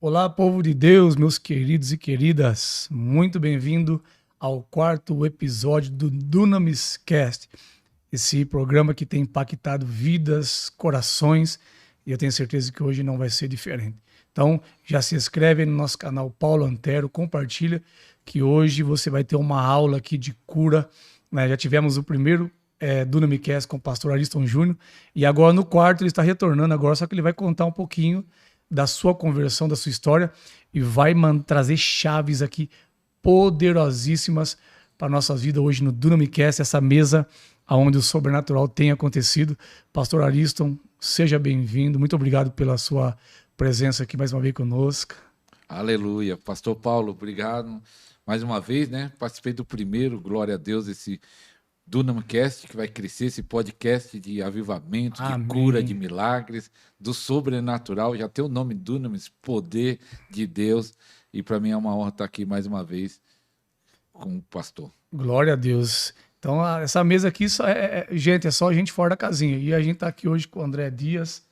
Olá, povo de Deus, meus queridos e queridas. Muito bem-vindo ao quarto episódio do Dunamis Cast. Esse programa que tem impactado vidas, corações, e eu tenho certeza que hoje não vai ser diferente. Então, já se inscreve no nosso canal Paulo Antero, compartilha, que hoje você vai ter uma aula aqui de cura, né? Já tivemos o primeiro Dunamis Cast com o pastor Ariston Júnior, e agora no quarto ele está retornando agora, só que ele vai contar um pouquinho da sua conversão, da sua história, e vai trazer chaves aqui poderosíssimas para a nossa vida hoje no Dunamicast, essa mesa onde o sobrenatural tem acontecido. Pastor Ariston, seja bem-vindo. Muito obrigado pela sua presença aqui mais uma vez conosco. Aleluia. Pastor Paulo, obrigado mais uma vez, né? Participei do primeiro, glória a Deus, esse Dunamicast, que vai crescer, esse podcast de avivamento, de Amém. Cura, de milagres, do sobrenatural. Já tem o nome Dunamis, poder de Deus. E para mim é uma honra estar aqui mais uma vez com o pastor. Glória a Deus. Então, essa mesa aqui, gente, é só gente fora da casinha. E a gente está aqui hoje com o André Dias,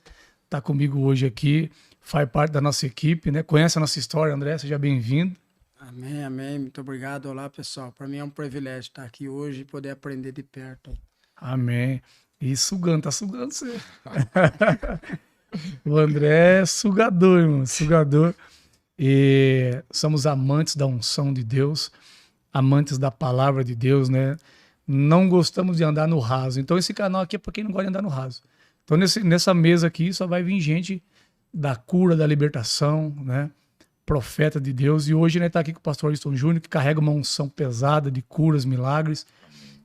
está comigo hoje aqui, faz parte da nossa equipe, né? Conhece a nossa história, André, seja bem-vindo. Amém, amém. Muito obrigado. Olá, pessoal. Para mim é um privilégio estar aqui hoje e poder aprender de perto. Amém. E sugando, tá sugando você. O André é sugador, irmão, sugador. E somos amantes da unção de Deus, amantes da palavra de Deus, né? Não gostamos de andar no raso. Então esse canal aqui é para quem não gosta de andar no raso. Então nessa mesa aqui só vai vir gente da cura, da libertação, né? Profeta de Deus. E hoje, né, tá aqui com o pastor Ariston Júnior, que carrega uma unção pesada de curas, milagres.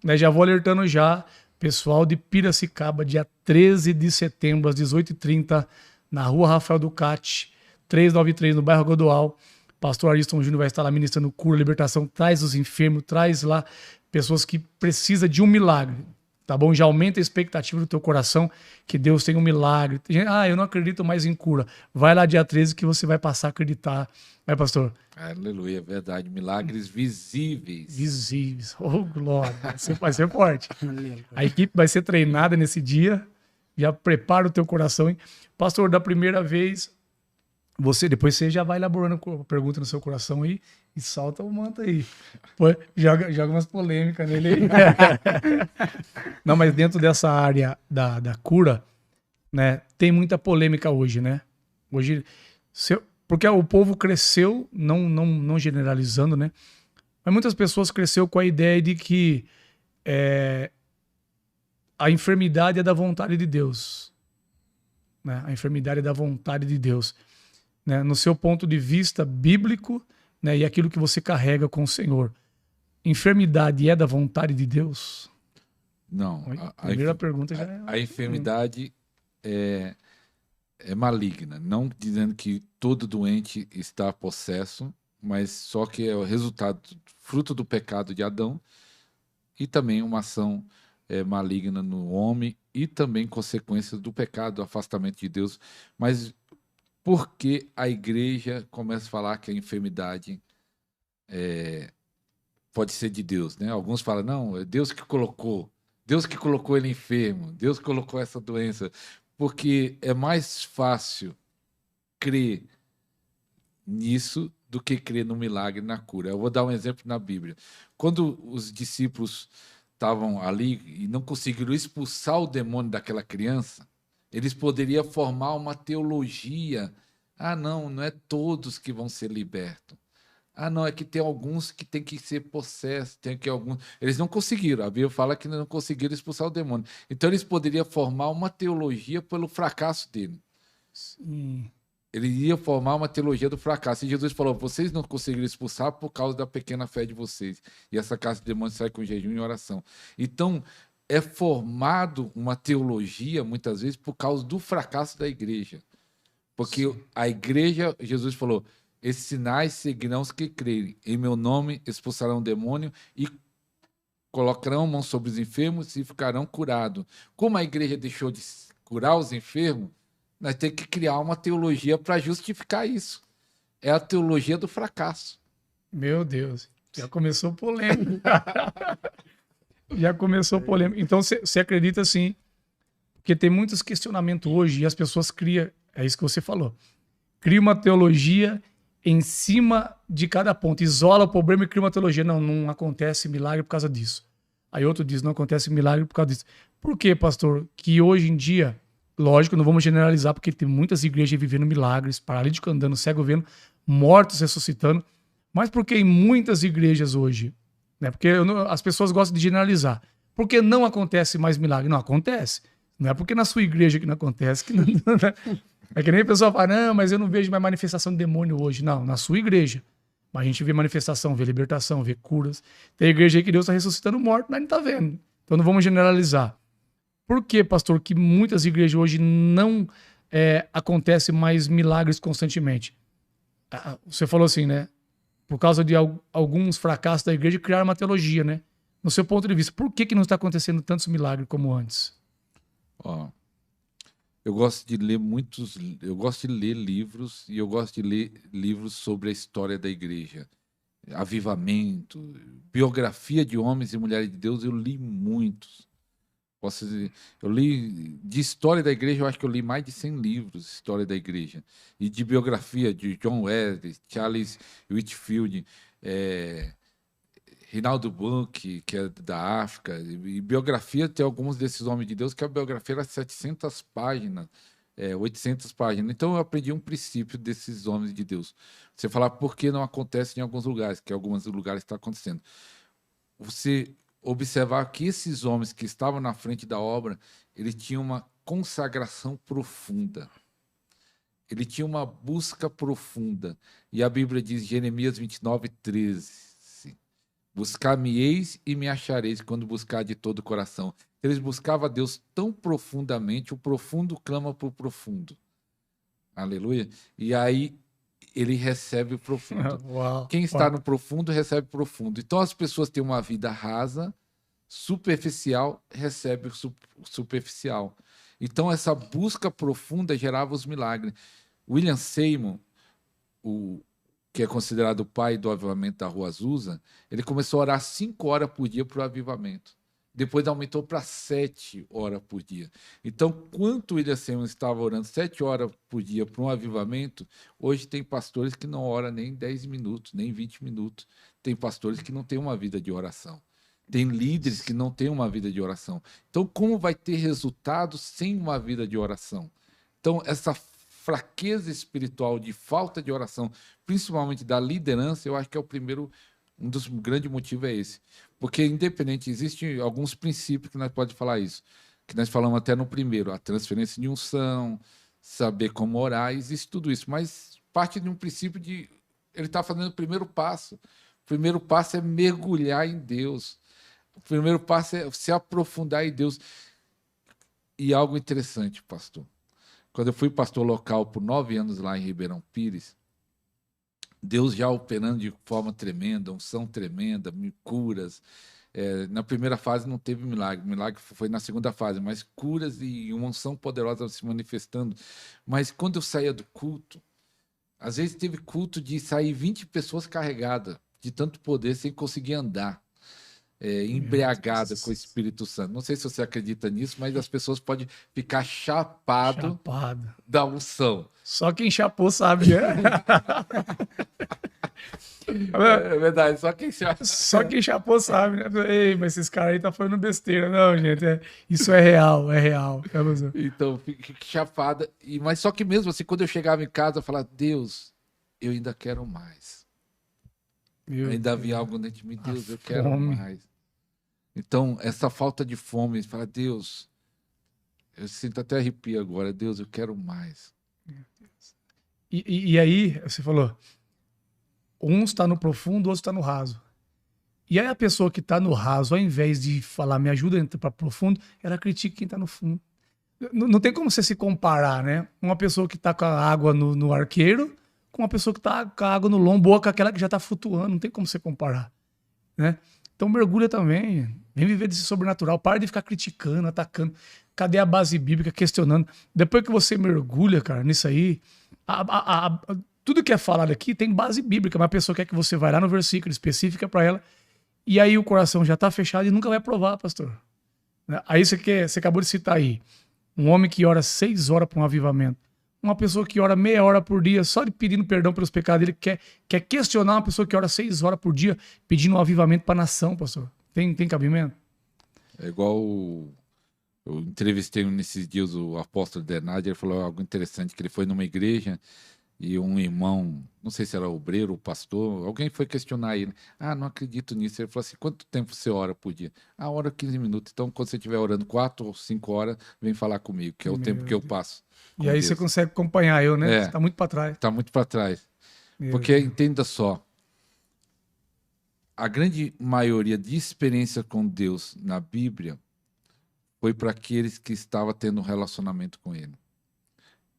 Né, já vou alertando já, pessoal de Piracicaba, dia 13 de setembro, às 18h30, na rua Rafael Ducati, 393, no bairro Godoal. Pastor Ariston Júnior vai estar lá ministrando cura, libertação, traz os enfermos, traz lá pessoas que precisam de um milagre. Tá bom? Já aumenta a expectativa do teu coração que Deus tem um milagre. Eu não acredito mais em cura. Vai lá dia 13 que você vai passar a acreditar. Vai, pastor? Aleluia, verdade. Milagres visíveis. Visíveis. Oh, glória. Vai ser forte. A equipe vai ser treinada nesse dia. Já prepara o teu coração, hein? Pastor, da primeira vez, depois você já vai elaborando a pergunta no seu coração aí e salta o manto aí. Pô, joga umas polêmicas nele aí. Não, mas dentro dessa área da cura, né, tem muita polêmica hoje, né? Hoje, porque o povo cresceu, não generalizando, né? Mas muitas pessoas cresceu com a ideia de que a enfermidade é da vontade de Deus. Né? A enfermidade é da vontade de Deus. Né? No seu ponto de vista bíblico, né, e aquilo que você carrega com o Senhor, enfermidade é da vontade de Deus? Não. A primeira pergunta já é... A enfermidade é maligna, não dizendo que todo doente está possesso, mas só que é o resultado, fruto do pecado de Adão, e também uma ação maligna no homem, e também consequência do pecado, do afastamento de Deus. Mas por que a igreja começa a falar que a enfermidade pode ser de Deus, né? Alguns falam, não, é Deus que colocou ele enfermo, Deus colocou essa doença, porque é mais fácil crer nisso do que crer no milagre, na cura. Eu vou dar um exemplo na Bíblia. Quando os discípulos estavam ali e não conseguiram expulsar o demônio daquela criança, eles poderiam formar uma teologia. Não é todos que vão ser libertos. Não, é que tem alguns que tem que ser possessos, Eles não conseguiram, a Bíblia fala que não conseguiram expulsar o demônio. Então eles poderiam formar uma teologia pelo fracasso dele. Sim. Ele ia formar uma teologia do fracasso. E Jesus falou, vocês não conseguiram expulsar por causa da pequena fé de vocês. E essa casa de demônios sai com jejum e oração. Então, é formado uma teologia, muitas vezes, por causa do fracasso da igreja. Porque a igreja, Jesus falou, esses sinais seguirão os que crerem. Em meu nome expulsarão o demônio e colocarão mão sobre os enfermos e ficarão curados. Como a igreja deixou de curar os enfermos, nós temos que criar uma teologia para justificar isso. É a teologia do fracasso. Meu Deus, já começou polêmica. Já começou polêmica. Então você acredita assim, porque tem muitos questionamentos hoje e as pessoas criam, é isso que você falou, cria uma teologia em cima de cada ponto. Isola o problema e cria uma teologia. Não, não acontece milagre por causa disso. Aí outro diz, não acontece milagre por causa disso. Por quê, pastor? Que hoje em dia, lógico, não vamos generalizar, porque tem muitas igrejas vivendo milagres, paralítico andando, cego vendo, mortos ressuscitando. Mas por que em muitas igrejas hoje? Né? Porque as pessoas gostam de generalizar. Por que não acontece mais milagre? Não acontece. Não é porque na sua igreja que não acontece. Que não, é que nem a pessoa fala, não, mas eu não vejo mais manifestação de demônio hoje. Não, na sua igreja. Mas a gente vê manifestação, vê libertação, vê curas. Tem igreja aí que Deus está ressuscitando morto, mas não está vendo. Então não vamos generalizar. Por que, pastor, que muitas igrejas hoje não acontecem mais milagres constantemente? Você falou assim, né? Por causa de alguns fracassos da igreja, criaram uma teologia, né? No seu ponto de vista, por que não está acontecendo tantos milagres como antes? Ó, eu gosto de ler livros e eu gosto de ler livros sobre a história da igreja. Avivamento, biografia de homens e mulheres de Deus, eu li muitos. Eu li de história da igreja, eu acho que eu li mais de 100 livros de história da igreja. E de biografia de John Wesley, Charles Whitefield, Reinaldo Bunke, que é da África. E biografia, tem alguns desses homens de Deus que a biografia era 700 páginas, 800 páginas. Então eu aprendi um princípio desses homens de Deus. Você falar por que não acontece em alguns lugares, que em alguns lugares está acontecendo. Você observar que esses homens que estavam na frente da obra, eles tinham uma consagração profunda. Ele tinha uma busca profunda. E a Bíblia diz, Jeremias 29:13, buscar-me-eis e me achareis quando buscar de todo o coração. Eles buscavam a Deus tão profundamente, o profundo clama por profundo. Aleluia. E aí ele recebe o profundo. Uau, quem está no profundo recebe profundo. Então as pessoas têm uma vida rasa, superficial, recebe o superficial. Então essa busca profunda gerava os milagres. William Seymour, que é considerado o pai do avivamento da Rua Azusa, ele começou a orar 5 horas por dia para o avivamento. Depois aumentou para 7 horas por dia. Então, quanto o William Seymour estava orando 7 horas por dia para um avivamento, hoje tem pastores que não oram nem 10 minutos, nem 20 minutos. Tem pastores que não têm uma vida de oração. Tem líderes que não têm uma vida de oração. Então, como vai ter resultado sem uma vida de oração? Então, essa fraqueza espiritual de falta de oração, principalmente da liderança, eu acho que é um dos grandes motivos é esse. Porque, independente, existem alguns princípios que nós podemos falar isso, que nós falamos até no primeiro, a transferência de unção, saber como orar, existe tudo isso, mas parte de um princípio de ele está fazendo o primeiro passo. O primeiro passo é mergulhar em Deus. O primeiro passo é se aprofundar em Deus. E algo interessante, pastor. Quando eu fui pastor local por 9 anos lá em Ribeirão Pires, Deus já operando de forma tremenda, unção tremenda, curas. Na primeira fase não teve milagre, o milagre foi na segunda fase, mas curas e uma unção poderosa se manifestando. Mas quando eu saía do culto, às vezes teve culto de sair 20 pessoas carregadas, de tanto poder, sem conseguir andar. Embriagada com o Espírito Santo. Não sei se você acredita nisso, mas as pessoas podem ficar chapado da unção. Só quem chapou sabe, né? É verdade, só quem chapou. Só quem chapou sabe, né? Ei, mas esses caras aí tá falando besteira. Não, gente, isso é real, é real. Então, fica chapada. Mas só que mesmo assim, quando eu chegava em casa, eu falava, Deus, eu ainda quero mais. Ainda havia algo dentro de mim, Deus, eu quero mais. Então, essa falta de fome, fala, Deus, eu sinto até arrepio agora, Deus, eu quero mais. E aí, você falou, um está no profundo, o outro está no raso. E aí a pessoa que está no raso, ao invés de falar, me ajuda a entrar para profundo, ela critica quem está no fundo. Não tem como você se comparar, né? Uma pessoa que está com a água no arqueiro, com uma pessoa que está com a água no lombo, ou com aquela que já está flutuando. Não tem como você comparar, né? Então mergulha também. Vem viver desse sobrenatural. Para de ficar criticando, atacando. Cadê a base bíblica? Questionando. Depois que você mergulha, cara, nisso aí, tudo que é falado aqui tem base bíblica, mas a pessoa quer que você vá lá no versículo específico para ela, e aí o coração já está fechado e nunca vai provar, pastor. Aí você acabou de citar aí, um homem que ora 6 horas para um avivamento. uma pessoa que ora meia hora por dia só de pedindo perdão pelos pecados. Ele quer questionar uma pessoa que ora 6 horas por dia pedindo um avivamento para a nação, pastor. Tem cabimento? É igual eu entrevistei nesses dias o apóstolo Denádio, ele falou algo interessante, que ele foi numa igreja e um irmão, não sei se era obreiro ou pastor, alguém foi questionar ele. Não acredito nisso. Ele falou assim, quanto tempo você ora por dia? Ora 15 minutos. Então, quando você estiver orando 4 ou 5 horas, vem falar comigo, que é o tempo que eu passo. E aí você consegue acompanhar eu, né? Você tá muito para trás. Está muito para trás. Porque, entenda só, a grande maioria de experiência com Deus na Bíblia foi para aqueles que estavam tendo um relacionamento com Ele.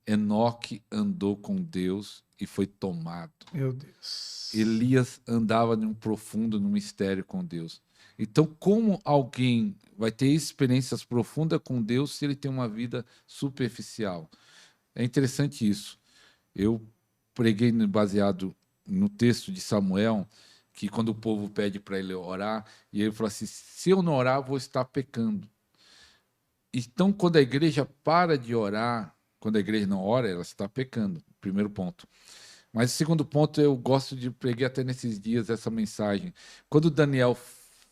Enoque andou com Deus e foi tomado. Meu Deus. Elias andava num profundo, num mistério com Deus. Então, como alguém vai ter experiências profundas com Deus se ele tem uma vida superficial? É interessante isso. Eu preguei baseado no texto de Samuel, que quando o povo pede para ele orar, e ele falou assim, se eu não orar, eu vou estar pecando. Então, quando a igreja para de orar, quando a igreja não ora, ela está pecando. Primeiro ponto. Mas o segundo ponto, eu gosto de preguei até nesses dias essa mensagem. Quando Daniel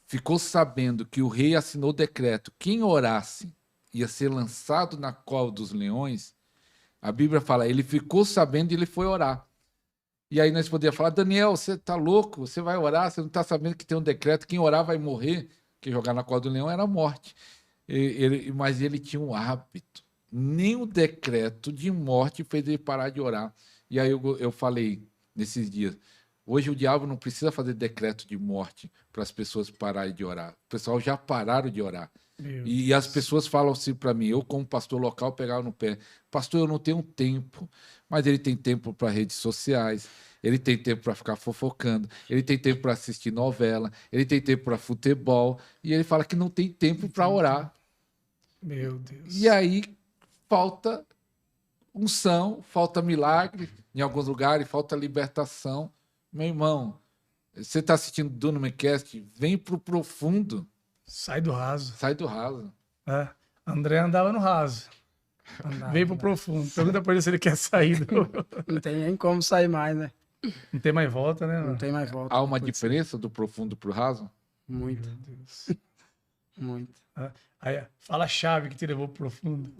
ficou sabendo que o rei assinou o decreto, quem orasse ia ser lançado na cova dos leões, a Bíblia fala, ele ficou sabendo e ele foi orar. E aí nós podíamos falar, Daniel, você está louco? Você vai orar? Você não está sabendo que tem um decreto, quem orar vai morrer? Quem jogar na cova do leão era a morte. Mas ele tinha um hábito. Nem o decreto de morte fez ele parar de orar. E aí eu falei nesses dias, hoje o diabo não precisa fazer decreto de morte para as pessoas pararem de orar. O pessoal já pararam de orar. E as pessoas falam assim para mim, eu como pastor local pegava no pé, pastor, eu não tenho tempo, mas ele tem tempo para redes sociais, ele tem tempo para ficar fofocando, ele tem tempo para assistir novela, ele tem tempo para futebol, e ele fala que não tem tempo para orar. Meu Deus. E aí falta unção, falta milagre em alguns lugares, falta libertação. Meu irmão, você está assistindo Dunamcast, vem para o profundo. Sai do raso. Sai do raso. É. André andava no raso. Veio pro profundo. Pergunta pra ele se ele quer sair. Não tem nem como sair mais, né? Não tem mais volta, né? Não tem mais volta. Há uma diferença do profundo pro raso? Muito. Muito. Aí, fala a chave que te levou pro profundo.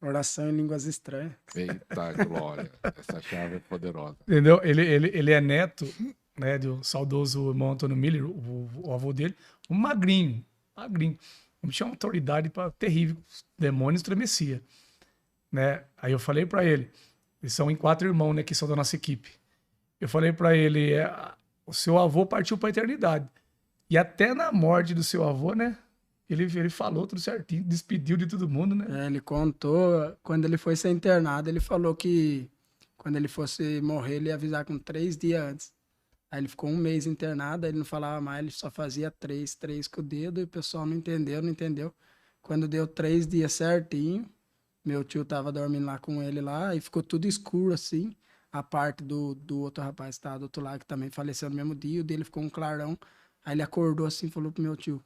Oração em línguas estranhas. Eita, glória. Essa chave é poderosa. Entendeu? Ele é neto, né, do saudoso irmão Antônio Miller, o avô dele, um magrinho. Não tinha uma autoridade terrível. Os demônios estremecia. Né? Aí eu falei para ele, eles são em 4 irmãos, né, que são da nossa equipe. Eu falei para ele, o seu avô partiu para a eternidade. E até na morte do seu avô, né, ele falou tudo certinho, despediu de todo mundo, né? Ele contou, quando ele foi ser internado, ele falou que quando ele fosse morrer, ele ia avisar com 3 dias antes. Aí ele ficou 1 mês internado, aí ele não falava mais, ele só fazia 3 com o dedo, e o pessoal não entendeu. Quando deu 3 dias certinho, meu tio tava dormindo lá com ele lá, e ficou tudo escuro assim. A parte do outro rapaz que tava do outro lado, que também faleceu no mesmo dia, o dele ficou um clarão. Aí ele acordou assim e falou pro meu tio,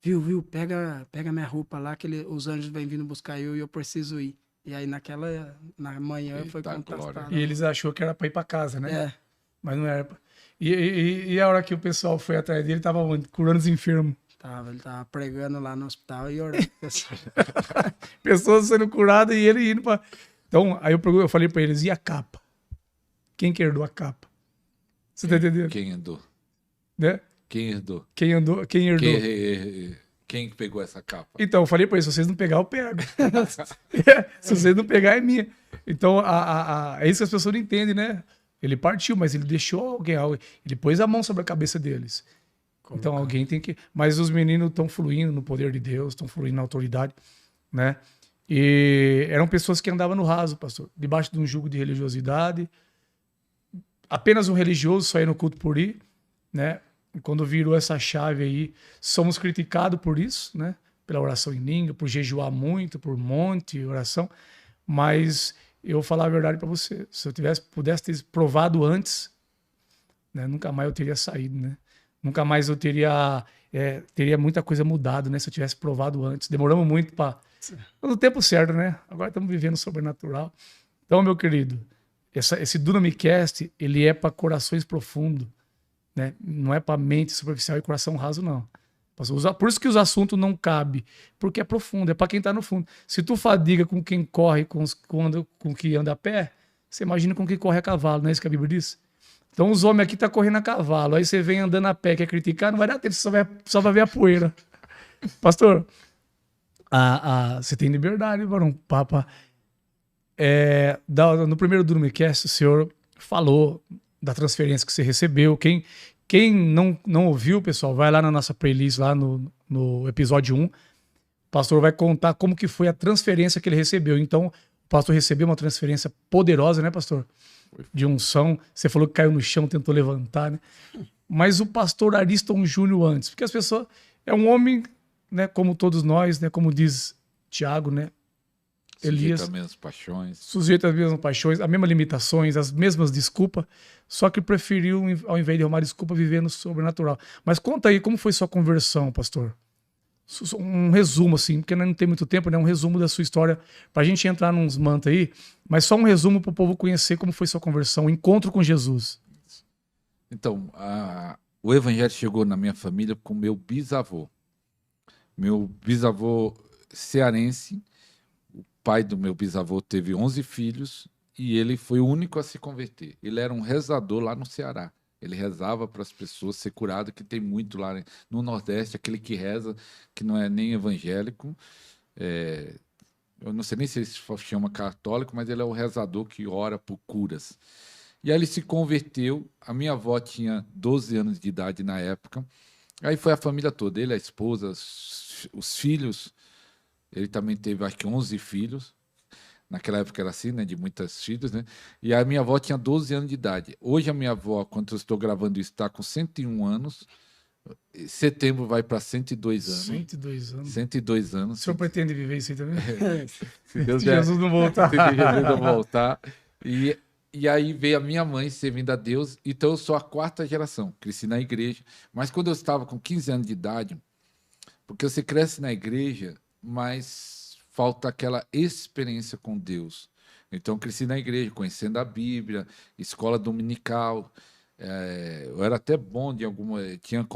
viu, pega minha roupa lá, que os anjos vêm vindo buscar eu e eu preciso ir. E aí na manhã foi contestado. E eles achou que era pra ir pra casa, né? É. Mas não era. E a hora que o pessoal foi atrás dele, ele tava onde? Curando os enfermos. Ele tava pregando lá no hospital e orando. Pessoas sendo curadas e ele indo pra... Então, aí eu falei pra eles, e a capa? Quem que herdou a capa? Você tá entendendo? Quem herdou? Né? Quem herdou? Quem herdou? Quem pegou essa capa? Então, eu falei pra eles, se vocês não pegar, eu pego. Se vocês não pegar, é minha. Então, é isso que as pessoas não entendem, né? Ele partiu, mas ele deixou alguém. Ele pôs a mão sobre a cabeça deles. Então, alguém tem que... Mas os meninos estão fluindo no poder de Deus, estão fluindo na autoridade, né? E eram pessoas que andavam no raso, pastor, debaixo de um jugo de religiosidade. Apenas um religioso só ia no culto por ir, né? E quando virou essa chave aí, somos criticados por isso, né? Pela oração em língua, por jejuar muito, por monte, oração. Mas eu vou falar a verdade para você. Se eu pudesse ter provado antes, né? Nunca mais eu teria saído, né? Nunca mais eu teria muita coisa mudado, né? Se eu tivesse provado antes. Demoramos muito para... No tempo certo, né? Agora estamos vivendo o sobrenatural. Então, meu querido, esse Dunamicast, ele é para corações profundos, né? Não é para mente superficial e coração raso, não. Por isso que os assuntos não cabem, porque é profundo, é para quem tá no fundo. Se tu fadiga com quem corre, com quem anda a pé, você imagina com quem corre a cavalo, não é isso que a Bíblia diz? Então os homens aqui tá correndo a cavalo, aí você vem andando a pé, quer criticar, não vai dar tempo, você só vai ver a poeira. Pastor, você tem liberdade, varão, papa. No primeiro Durmicast, o senhor falou da transferência que você recebeu. Quem não ouviu, pessoal, vai lá na nossa playlist, lá no episódio 1. O pastor vai contar como que foi a transferência que ele recebeu. Então, o pastor recebeu uma transferência poderosa, né, pastor? De unção. Você falou que caiu no chão, tentou levantar, né? Mas o pastor Ariston Júnior antes, porque as pessoas... É um homem, né, como todos nós, né, como diz Tiago, né? Elias, sujeito às mesmas paixões. Sujeito às mesmas paixões, as mesmas limitações, as mesmas desculpas, só que preferiu, ao invés de arrumar desculpa, viver no sobrenatural. Mas conta aí, como foi sua conversão, pastor? Um resumo, assim, porque não tem muito tempo, né? Um resumo da sua história, pra gente entrar nos mantos aí, mas só um resumo pro povo conhecer como foi sua conversão, o encontro com Jesus. Então, o evangelho chegou na minha família com meu bisavô. Meu bisavô cearense, o pai do meu bisavô teve 11 filhos e ele foi o único a se converter. Ele era um rezador lá no Ceará. Ele rezava para as pessoas ser curado, que tem muito lá no Nordeste, aquele que reza, que não é nem evangélico. Eu não sei nem se ele se chama católico, mas ele é o rezador que ora por curas. E aí ele se converteu. A minha avó tinha 12 anos de idade na época. Aí foi a família toda, ele, a esposa, os filhos. Ele também teve, acho que 11 filhos. Naquela época era assim, né, de muitos filhos, né? E a minha avó tinha 12 anos de idade. Hoje a minha avó, quando eu estou gravando isso, está com 101 anos. Em setembro vai para 102 anos. 102 anos. 102 anos. O senhor pretende viver isso aí também? Se Deus Se Jesus não voltar. Se Jesus não voltar. E aí veio a minha mãe servindo a Deus. Então eu sou a 4ª geração. Cresci na igreja. Mas quando eu estava com 15 anos de idade, porque você cresce na igreja, mas falta aquela experiência com Deus. Então, cresci na igreja, conhecendo a Bíblia, escola dominical. Eu era até bom de alguma... Tinha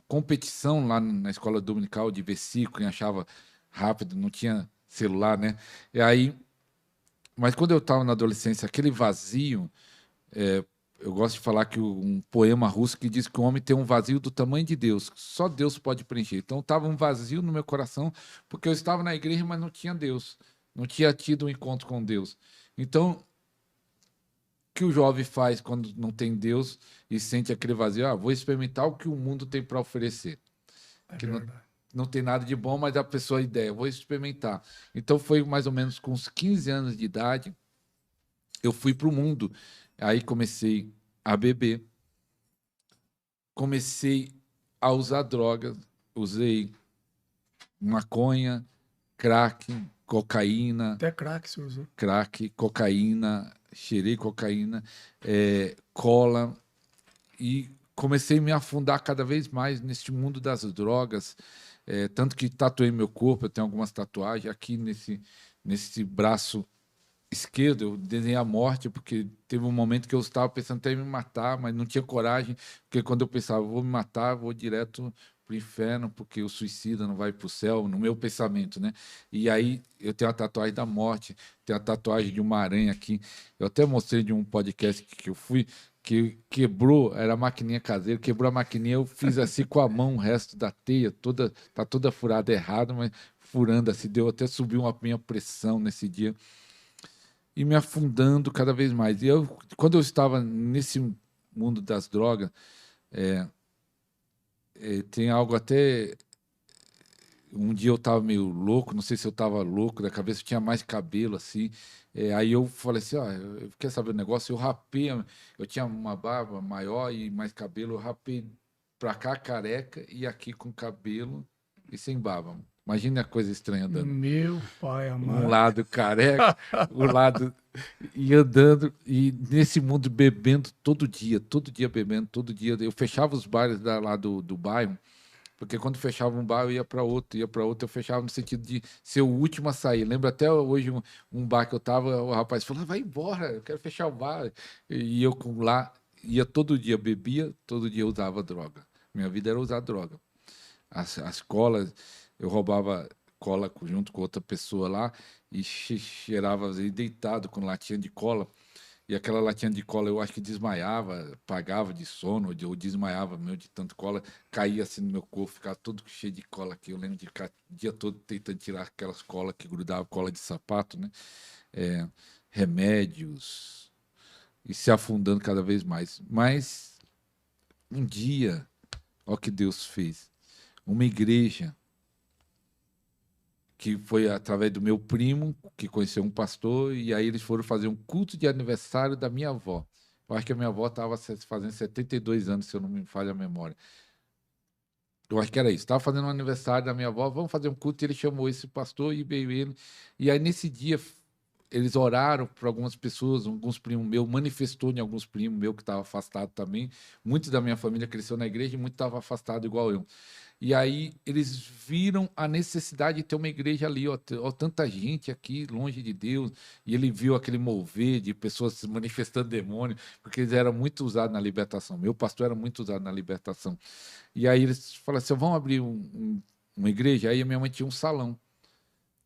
competição lá na escola dominical de versículo, e achava rápido, não tinha celular, né? E aí, mas quando eu estava na adolescência, aquele vazio... eu gosto de falar que um poema russo que diz que o homem tem um vazio do tamanho de Deus, só Deus pode preencher. Então estava um vazio no meu coração, porque eu estava na igreja, mas não tinha Deus, não tinha tido um encontro com Deus. Então, o que o jovem faz quando não tem Deus e sente aquele vazio? Vou experimentar o que o mundo tem para oferecer. Que não tem nada de bom, mas a pessoa a ideia, vou experimentar. Então foi mais ou menos com uns 15 anos de idade, eu fui para o mundo. Aí comecei a beber, comecei a usar drogas, usei maconha, crack, cocaína. Até crack você usou. Crack, cocaína, cheirei cocaína, cola, e comecei a me afundar cada vez mais neste mundo das drogas, tanto que tatuei meu corpo, eu tenho algumas tatuagens aqui nesse braço esquerdo, eu desenhei a morte, porque teve um momento que eu estava pensando até em me matar, mas não tinha coragem, porque quando eu pensava, vou me matar, vou direto para o inferno, porque o suicida não vai para o céu, no meu pensamento, né? E aí eu tenho a tatuagem da morte, tenho a tatuagem de uma aranha aqui. Eu até mostrei de um podcast que eu fui, que quebrou, era a maquininha caseira, quebrou a maquininha, eu fiz assim com a mão o resto da teia, tá toda furada errado, mas furando assim, deu até subir uma minha pressão nesse dia. E me afundando cada vez mais. E quando eu estava nesse mundo das drogas, tem algo até... Um dia eu estava meio louco, não sei se eu estava louco da cabeça, eu tinha mais cabelo, assim. Aí eu falei assim, eu quer saber o negócio? Eu rapei, eu tinha uma barba maior e mais cabelo, eu rapei para cá careca e aqui com cabelo e sem barba. Imagina a coisa estranha andando. Meu pai amado. Um lado careca, um lado... E andando, e nesse mundo bebendo todo dia bebendo, todo dia. Eu fechava os bares lá do bairro, Porque quando fechava um bar, eu ia para outro, eu fechava no sentido de ser o último a sair. Lembro até hoje um bar que eu tava, o rapaz falou, vai embora, eu quero fechar o bar. E eu lá, ia todo dia, bebia, todo dia usava droga. Minha vida era usar droga. As colas, eu roubava cola junto com outra pessoa lá e cheirava, às vezes, deitado com latinha de cola. E aquela latinha de cola eu acho que desmaiava, pagava de sono, ou desmaiava mesmo de tanto cola, caía assim no meu corpo, ficava todo cheio de cola aqui. Eu lembro de ficar o dia todo tentando tirar aquelas colas que grudavam, cola de sapato, né? É, remédios, e se afundando cada vez mais. Mas um dia, olha o que Deus fez. Uma igreja que foi através do meu primo, que conheceu um pastor, e aí eles foram fazer um culto de aniversário da minha avó. Eu acho que a minha avó estava fazendo 72 anos, se eu não me falha a memória. Eu acho que era isso. Estava fazendo um aniversário da minha avó, vamos fazer um culto, e ele chamou esse pastor e veio ele. E aí, nesse dia, eles oraram para algumas pessoas, alguns primos meus, manifestou em alguns primos meus que estavam afastados também. Muitos da minha família cresceu na igreja e muitos estavam afastados igual eu. E aí eles viram a necessidade de ter uma igreja ali, ó, tanta gente aqui longe de Deus, e ele viu aquele mover de pessoas se manifestando demônio, porque eles eram muito usados na libertação. Meu pastor era muito usado na libertação. E aí eles falaram assim, vamos abrir uma igreja? Aí a minha mãe tinha um salão.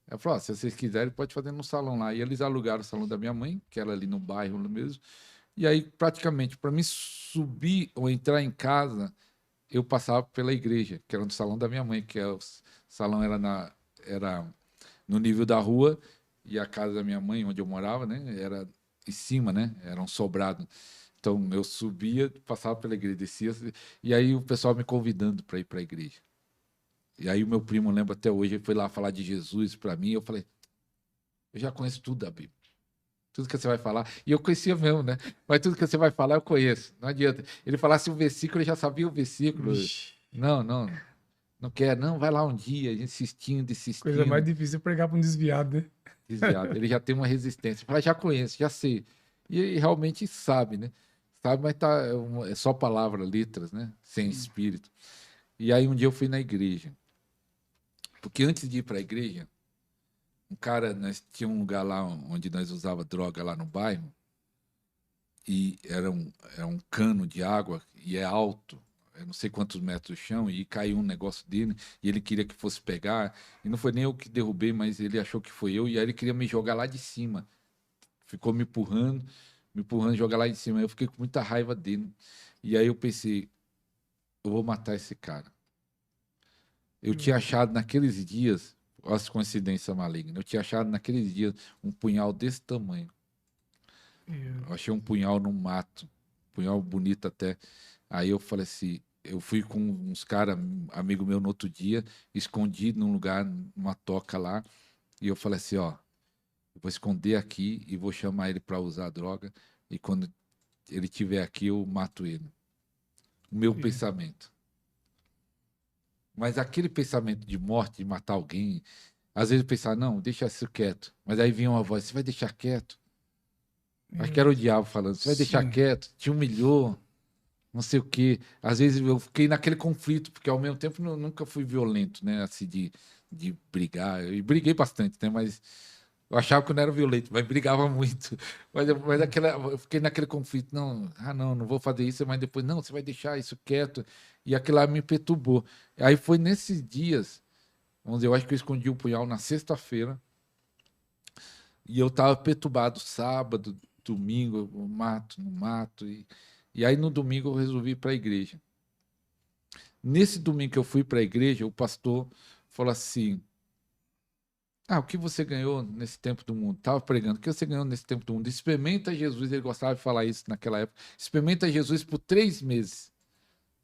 Ela falou, se vocês quiserem, pode fazer no salão lá. E eles alugaram o salão da minha mãe, que era ali no bairro mesmo. E aí, praticamente, para mim subir ou entrar em casa, eu passava pela igreja, que era no salão da minha mãe, que o salão era no nível da rua, e a casa da minha mãe, onde eu morava, né, era em cima, né, era um sobrado. Então eu subia, passava pela igreja, descia, e aí o pessoal me convidando para ir para a igreja. E aí o meu primo, lembra até hoje, ele foi lá falar de Jesus para mim, eu falei, eu já conheço tudo da Bíblia. Tudo que você vai falar. E eu conhecia mesmo, né? Mas tudo que você vai falar, eu conheço. Não adianta. Ele falasse um versículo, eu já sabia o versículo. Vixe, Não, não, não quer. Não, vai lá um dia, insistindo, coisa mais insistindo. difícil é pregar para um desviado, né? Desviado. Ele já tem uma resistência. Fala, já conheço, já sei. E ele realmente sabe, né? Sabe, mas tá, é só palavra, letras, né? Sem espírito. E aí um dia eu fui na igreja. Porque antes de ir para a igreja, um cara, nós tinha um lugar lá onde nós usava droga lá no bairro, e era um cano de água, e é alto, eu não sei quantos metros do chão, e caiu um negócio dele, e ele queria que fosse pegar, e não foi nem eu que derrubei, mas ele achou que foi eu, e aí ele queria me jogar lá de cima. Ficou me empurrando, jogar lá de cima. Eu fiquei com muita raiva dele. E aí eu pensei, eu vou matar esse cara. Eu tinha achado naqueles dias, olha as coincidências malignas, eu tinha achado naqueles dias um punhal desse tamanho. Eu achei um punhal no mato, punhal bonito até. Aí eu falei assim, eu fui com uns caras, amigo meu, no outro dia, escondido num lugar, numa toca lá, e eu falei assim, ó, eu vou esconder aqui e vou chamar ele para usar droga, e quando ele estiver aqui, eu mato ele. O meu pensamento. Mas aquele pensamento de morte, de matar alguém, às vezes eu pensava, não, deixa isso quieto. Mas aí vinha uma voz, você vai deixar quieto? Acho que era o diabo falando, você vai deixar Sim. quieto? Te humilhou, não sei o quê. Às vezes eu fiquei naquele conflito, porque ao mesmo tempo eu nunca fui violento, né? Assim, de brigar. Eu briguei bastante, né? Mas eu achava que eu não era violento, mas brigava muito. Mas eu fiquei naquele conflito, não, não, não vou fazer isso, mas depois, não, você vai deixar isso quieto. E aquilo lá me perturbou. Aí foi nesses dias, vamos dizer, eu acho que eu escondi o punhal na sexta-feira, e eu estava perturbado sábado, domingo, eu mato, não mato. E aí no domingo eu resolvi ir para a igreja. Nesse domingo que eu fui para a igreja, o pastor falou assim, o que você ganhou nesse tempo do mundo? Estava pregando. O que você ganhou nesse tempo do mundo? Experimenta Jesus. Ele gostava de falar isso naquela época. Experimenta Jesus por 3 meses.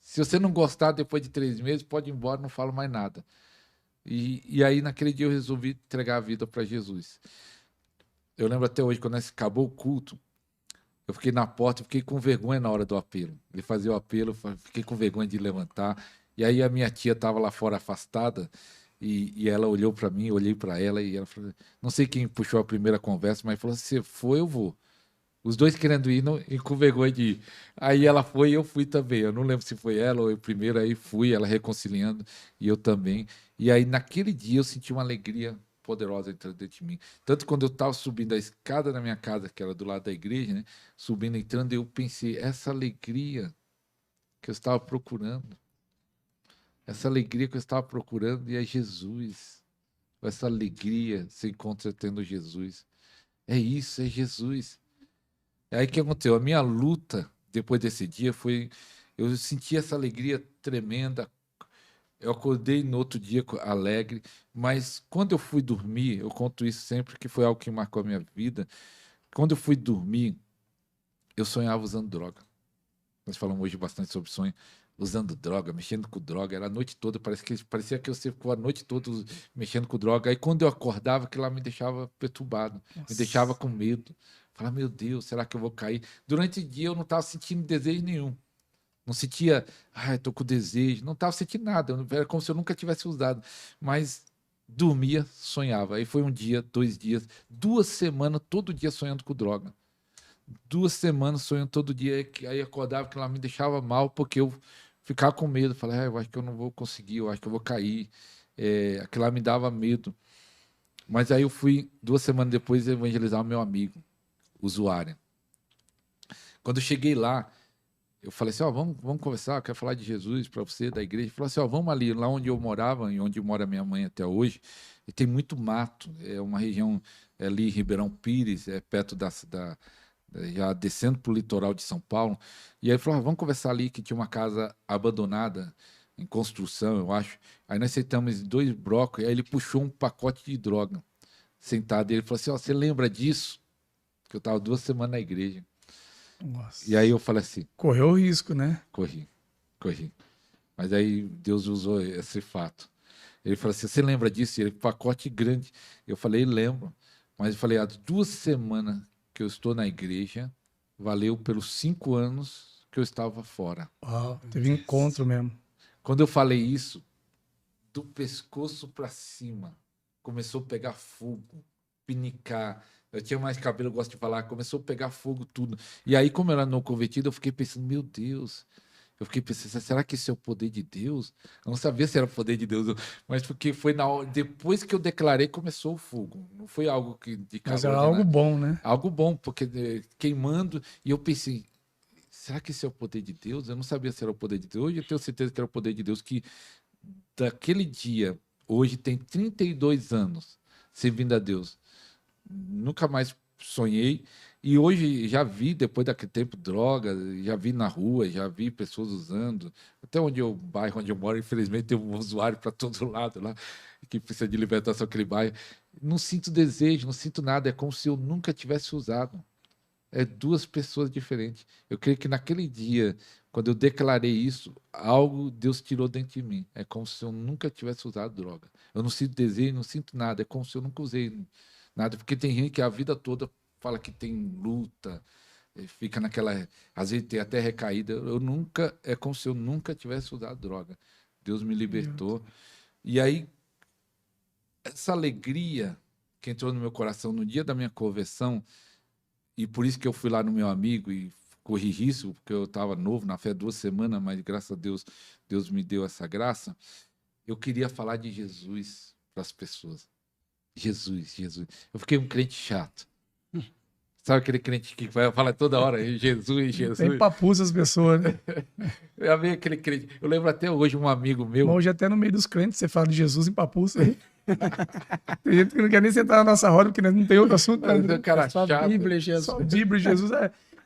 Se você não gostar depois de 3 meses, pode ir embora, não falo mais nada. E aí, naquele dia, eu resolvi entregar a vida para Jesus. Eu lembro até hoje, quando acabou o culto, eu fiquei na porta, fiquei com vergonha na hora do apelo. Ele fazia o apelo, fiquei com vergonha de levantar. E aí a minha tia estava lá fora afastada, e ela olhou para mim, eu olhei para ela, e ela falou, não sei quem puxou a primeira conversa, mas falou, se for, eu vou. Os dois querendo ir e com vergonha de ir. Aí ela foi e eu fui também. Eu não lembro se foi ela ou eu primeiro, aí fui, ela reconciliando e eu também. E aí naquele dia eu senti uma alegria poderosa dentro de mim. Tanto quando eu estava subindo a escada da minha casa, que era do lado da igreja, né? Subindo, entrando, eu pensei, essa alegria que eu estava procurando, essa alegria que eu estava procurando, e é Jesus. Essa alegria se encontra tendo Jesus. É isso, é Jesus. Aí o que aconteceu? A minha luta depois desse dia foi. Eu senti essa alegria tremenda. Eu acordei no outro dia alegre, mas quando eu fui dormir, eu conto isso sempre, que foi algo que marcou a minha vida. Quando eu fui dormir, eu sonhava usando droga. Nós falamos hoje bastante sobre sonho. Usando droga, mexendo com droga, era a noite toda, parecia que você ficou a noite toda mexendo com droga. Aí quando eu acordava, aquilo lá me deixava perturbado, me deixava Nossa. com medo. Falava, meu Deus, será que eu vou cair? Durante o dia eu não estava sentindo desejo nenhum. Não sentia, ai, estou com desejo. Não estava sentindo nada. Era como se eu nunca tivesse usado. Mas dormia, sonhava. Aí foi um dia, 2 dias, 2 semanas, todo dia sonhando com droga. 2 semanas sonhando todo dia, aí acordava que ela me deixava mal, porque eu ficava com medo, falei, eu acho que eu não vou conseguir, eu acho que eu vou cair, aquilo lá me dava medo. Mas aí eu fui, 2 semanas depois, evangelizar o meu amigo, usuário. Quando eu cheguei lá, eu falei assim, vamos conversar, eu quero falar de Jesus para você, da igreja. Ele falou assim, vamos ali, lá onde eu morava, e onde mora minha mãe até hoje, e tem muito mato, é uma região ali, Ribeirão Pires, é perto já descendo para o litoral de São Paulo. E aí ele falou, vamos conversar ali, que tinha uma casa abandonada, em construção, eu acho. Aí nós sentamos 2 blocos, e aí ele puxou um pacote de droga, sentado. E ele falou assim, você lembra disso? Que eu estava 2 semanas na igreja. E aí Nossa. eu falei assim, Correu o risco, né? corri. Mas aí Deus usou esse fato. Ele falou assim, você lembra disso? E ele, pacote grande. Eu falei, lembro. Mas eu falei, há 2 semanas que eu estou na igreja, valeu pelos 5 anos que eu estava fora. Uau, teve encontro mesmo. Quando eu falei isso, do pescoço para cima, começou a pegar fogo, pinicar. Eu tinha mais cabelo, eu gosto de falar, começou a pegar fogo tudo. E aí, como eu era não convertido, eu fiquei pensando, meu Deus. Eu fiquei pensando, será que isso é o poder de Deus? Eu não sabia se era o poder de Deus, mas porque foi depois que eu declarei, começou o fogo. Não foi algo de Mas calor era nem algo nada. bom, né? Algo bom, porque queimando, e eu pensei, será que isso é o poder de Deus? Eu não sabia se era o poder de Deus. Hoje eu tenho certeza que era o poder de Deus, que daquele dia, hoje tem 32 anos servindo a Deus. Nunca mais sonhei. E hoje já vi, depois daquele tempo, drogas, já vi na rua, já vi pessoas usando. Até bairro onde eu moro, infelizmente, tem um usuário para todo lado lá, que precisa de libertação aquele bairro. Não sinto desejo, não sinto nada. É como se eu nunca tivesse usado. É duas pessoas diferentes. Eu creio que naquele dia, quando eu declarei isso, algo Deus tirou dentro de mim. É como se eu nunca tivesse usado droga. Eu não sinto desejo, não sinto nada. É como se eu nunca usei nada. Porque tem gente que a vida toda fala que tem luta, fica naquela. Às vezes tem até recaída. Eu nunca. É como se eu nunca tivesse usado droga. Deus me Meu libertou. E aí, essa alegria que entrou no meu coração no dia da minha conversão, e por isso que eu fui lá no meu amigo e corri risco, porque eu estava novo na fé 2 semanas, mas graças a Deus, Deus me deu essa graça. Eu queria falar de Jesus para as pessoas. Jesus, Jesus. Eu fiquei um crente chato. Sabe aquele crente que vai falar toda hora, Jesus, Tem Jesus? papuça as pessoas, né? Eu amei aquele crente. Eu lembro até hoje um amigo Mas meu. hoje até no meio dos crentes você fala de Jesus em papuça aí. Tem gente que não quer nem sentar na nossa roda porque não tem outro assunto. Mas é um Né? cara Só chato, Bíblia, Jesus. Só Bíblia, Jesus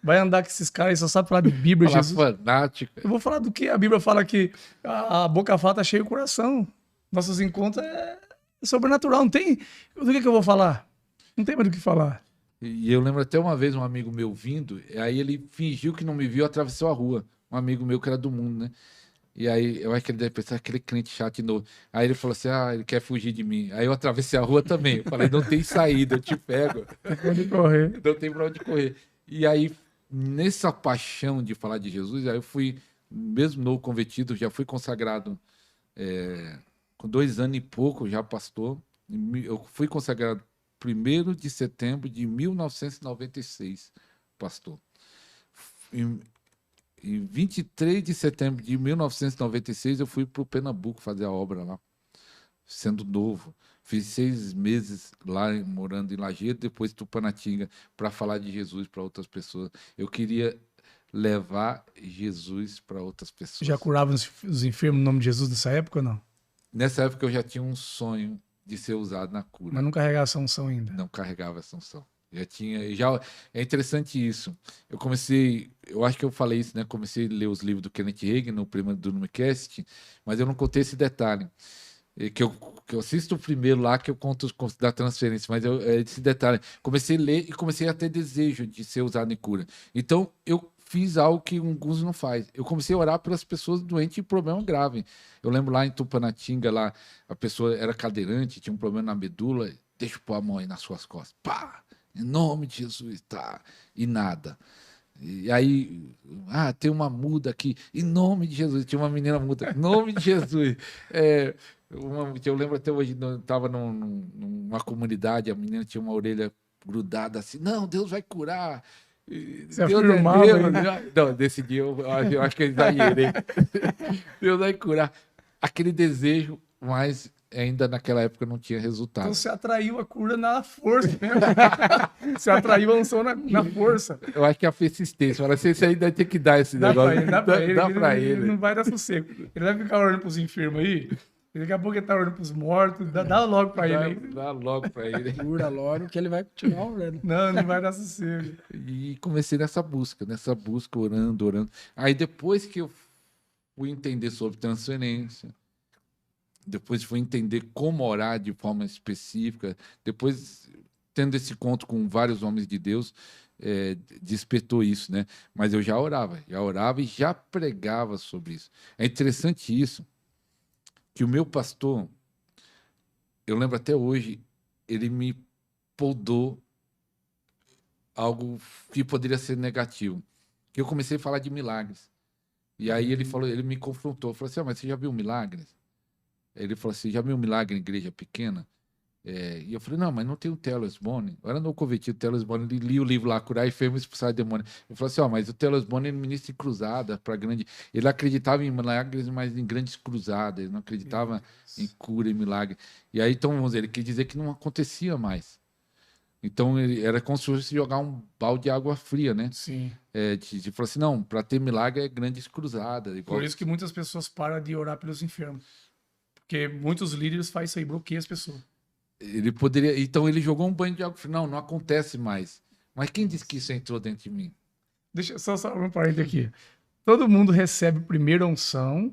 vai andar com esses caras e só sabe falar de Bíblia, falar Jesus. fanático. Eu vou falar do que a Bíblia fala que a boca fala tá cheia o coração. Nossos encontros é sobrenatural. Não tem. Do que eu vou falar? Não tem mais do que falar. E eu lembro até uma vez um amigo meu vindo, aí ele fingiu que não me viu, atravessou a rua. Um amigo meu que era do mundo, né? E aí eu acho que ele deve pensar aquele crente chato de novo. Aí ele falou assim: ele quer fugir de mim. Aí eu atravessei a rua também. Eu falei: não tem saída, eu te pego. Pode correr. Não tem pra onde correr. E aí, nessa paixão de falar de Jesus, aí eu fui, mesmo novo convertido, já fui consagrado com 2 anos e pouco, já pastor. Eu fui consagrado 1º de setembro de 1996. pastor. Em 23 de setembro de 1996, eu fui para o Pernambuco fazer a obra lá, sendo novo. Fiz 6 meses lá, morando em Lajeado, depois Tupanatinga, para falar de Jesus para outras pessoas. Eu queria levar Jesus para outras pessoas. Já curava os enfermos no nome de Jesus nessa época ou não? Nessa época eu já tinha um sonho de ser usado na cura. Mas não carregava essa unção ainda. Não carregava essa unção. Já é interessante isso. Eu comecei, eu acho que eu falei isso, né? Comecei a ler os livros do Kenneth Hagin no primeiro do Numicast, mas eu não contei esse detalhe. Que eu assisto o primeiro lá, que eu conto da transferência, mas esse detalhe. Comecei a ler e comecei a ter desejo de ser usado em cura. Então, eu fiz algo que alguns não faz. Eu comecei a orar pelas pessoas doentes e problema grave. Eu lembro lá em Tupanatinga, lá, a pessoa era cadeirante, tinha um problema na medula, deixa eu pôr a mão aí nas suas costas. Pá! Em nome de Jesus, tá? E nada. E aí, tem uma muda aqui, em nome de Jesus. Tinha uma menina muda, em nome de Jesus. Eu lembro até hoje, eu estava numa comunidade, a menina tinha uma orelha grudada assim, não, Deus vai curar. Você Deus afirmava, Deus. né? Não, desse dia eu acho que eu exagerei. Deus vai curar. Aquele desejo, mas ainda naquela época não tinha resultado. Então você atraiu a cura na força mesmo. Você atraiu a unção na força. Eu acho que a persistência. Fala assim, você ainda tem que dar esse Dá negócio. pra ele. Dá pra ele. Ele não vai dar sossego. Ele vai ficar orando pros enfermos aí. Daqui a pouco ele tá orando pros mortos. Dá logo pra ele aí. Dá logo pra ele. Cura logo que ele vai continuar orando. Não vai dar sossego. E comecei nessa busca, orando. Aí depois que eu fui entender sobre transferência, depois fui entender como orar de forma específica, depois tendo esse encontro com vários homens de Deus, despertou isso, né? Mas eu já orava e já pregava sobre isso. É interessante isso, que o meu pastor, eu lembro até hoje, ele me podou algo que poderia ser negativo. Eu comecei a falar de milagres. E aí ele me confrontou, falou assim, mas você já viu milagres? Ele falou assim, já viu um milagre em igreja pequena? E eu falei, não, mas não tem o Telos Boni. Eu era no convertido, o Telos Boni, ele lia o livro lá, Curar Enfermos e Expulsar Demônios. Ele falou assim, mas o Telos Boni ele ministra em cruzada para grande... Ele acreditava em milagres, mas em grandes cruzadas. Ele não acreditava em cura e milagre. E aí, então, vamos dizer, ele quis dizer que não acontecia mais. Então, era como se fosse jogar um balde de água fria, né? Sim. De falar assim, não, para ter milagre é grandes cruzadas. Igual... Por isso que muitas pessoas param de orar pelos enfermos. Porque muitos líderes fazem isso aí, bloqueiam as pessoas. Ele poderia. Então ele jogou um banho de água. Não acontece mais. Mas quem disse que isso entrou dentro de mim? Deixa só um parênteses aqui. Todo mundo recebe primeiro a unção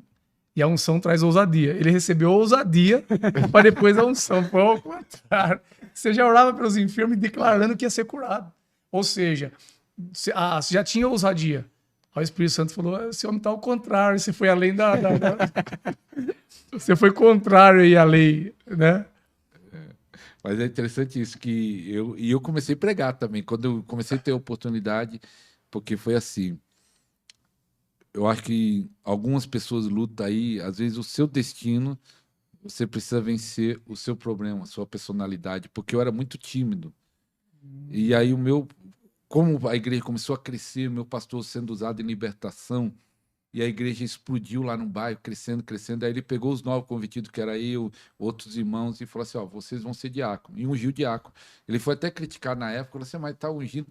e a unção traz ousadia. Ele recebeu a ousadia para depois a unção. Foi ao contrário. Você já orava pelos enfermos declarando que ia ser curado. Ou seja, você já tinha ousadia. Aí o Espírito Santo falou: esse homem está ao contrário, você foi além da... Você foi contrário aí à lei, né? Mas é interessante isso, que eu comecei a pregar também, quando eu comecei a ter oportunidade, porque foi assim, eu acho que algumas pessoas lutam aí, às vezes o seu destino, você precisa vencer o seu problema, a sua personalidade, porque eu era muito tímido. E aí como a igreja começou a crescer, meu pastor sendo usado em libertação, e a igreja explodiu lá no bairro, crescendo. Aí ele pegou os 9 convertidos, que era eu, outros irmãos, e falou assim, vocês vão ser diácono. E ungiu diácono. Ele foi até criticar na época, falou assim, mas tá ungindo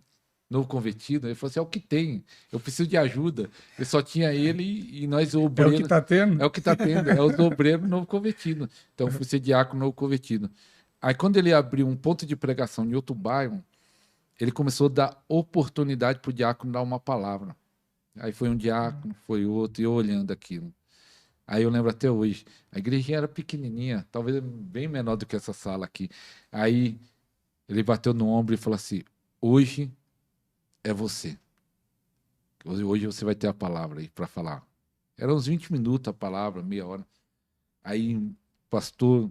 novo convertido? Ele falou assim, é o que tem, eu preciso de ajuda. Ele só tinha ele e nós obreiros. É o que tá tendo? É o que tá tendo, é os obreiros novo convertido. Então eu fui ser diácono novo convertido. Aí quando ele abriu um ponto de pregação em outro bairro, ele começou a dar oportunidade para o diácono dar uma palavra. Aí foi um diácono, foi outro, e eu olhando aquilo. Aí eu lembro até hoje, a igrejinha era pequenininha, talvez bem menor do que essa sala aqui. Aí ele bateu no ombro e falou assim, hoje é você. Hoje você vai ter a palavra aí para falar. Era uns 20 minutos a palavra, meia hora. Aí o pastor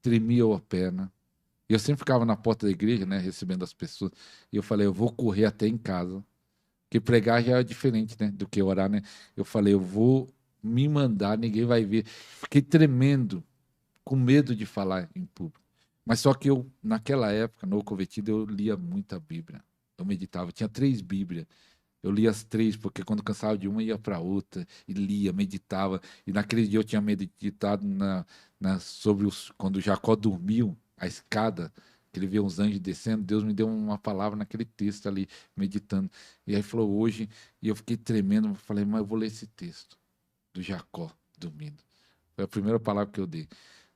tremia a perna. E eu sempre ficava na porta da igreja, né, recebendo as pessoas. E eu falei, eu vou correr até em casa. Porque pregar já é diferente, né, do que orar, né? Eu falei, eu vou me mandar, ninguém vai ver. Fiquei tremendo, com medo de falar em público. Mas só que eu, naquela época, no convertido, eu lia muita Bíblia. Eu meditava. Tinha 3 Bíblias. Eu lia as 3, porque quando cansava de uma, ia para outra, e lia, meditava. E naquele dia eu tinha meditado sobre quando Jacó dormiu, a escada, que ele vê uns anjos descendo. Deus me deu uma palavra naquele texto ali, meditando. E aí falou hoje, e eu fiquei tremendo. Falei, mas eu vou ler esse texto do Jacó dormindo. Foi a primeira palavra que eu dei.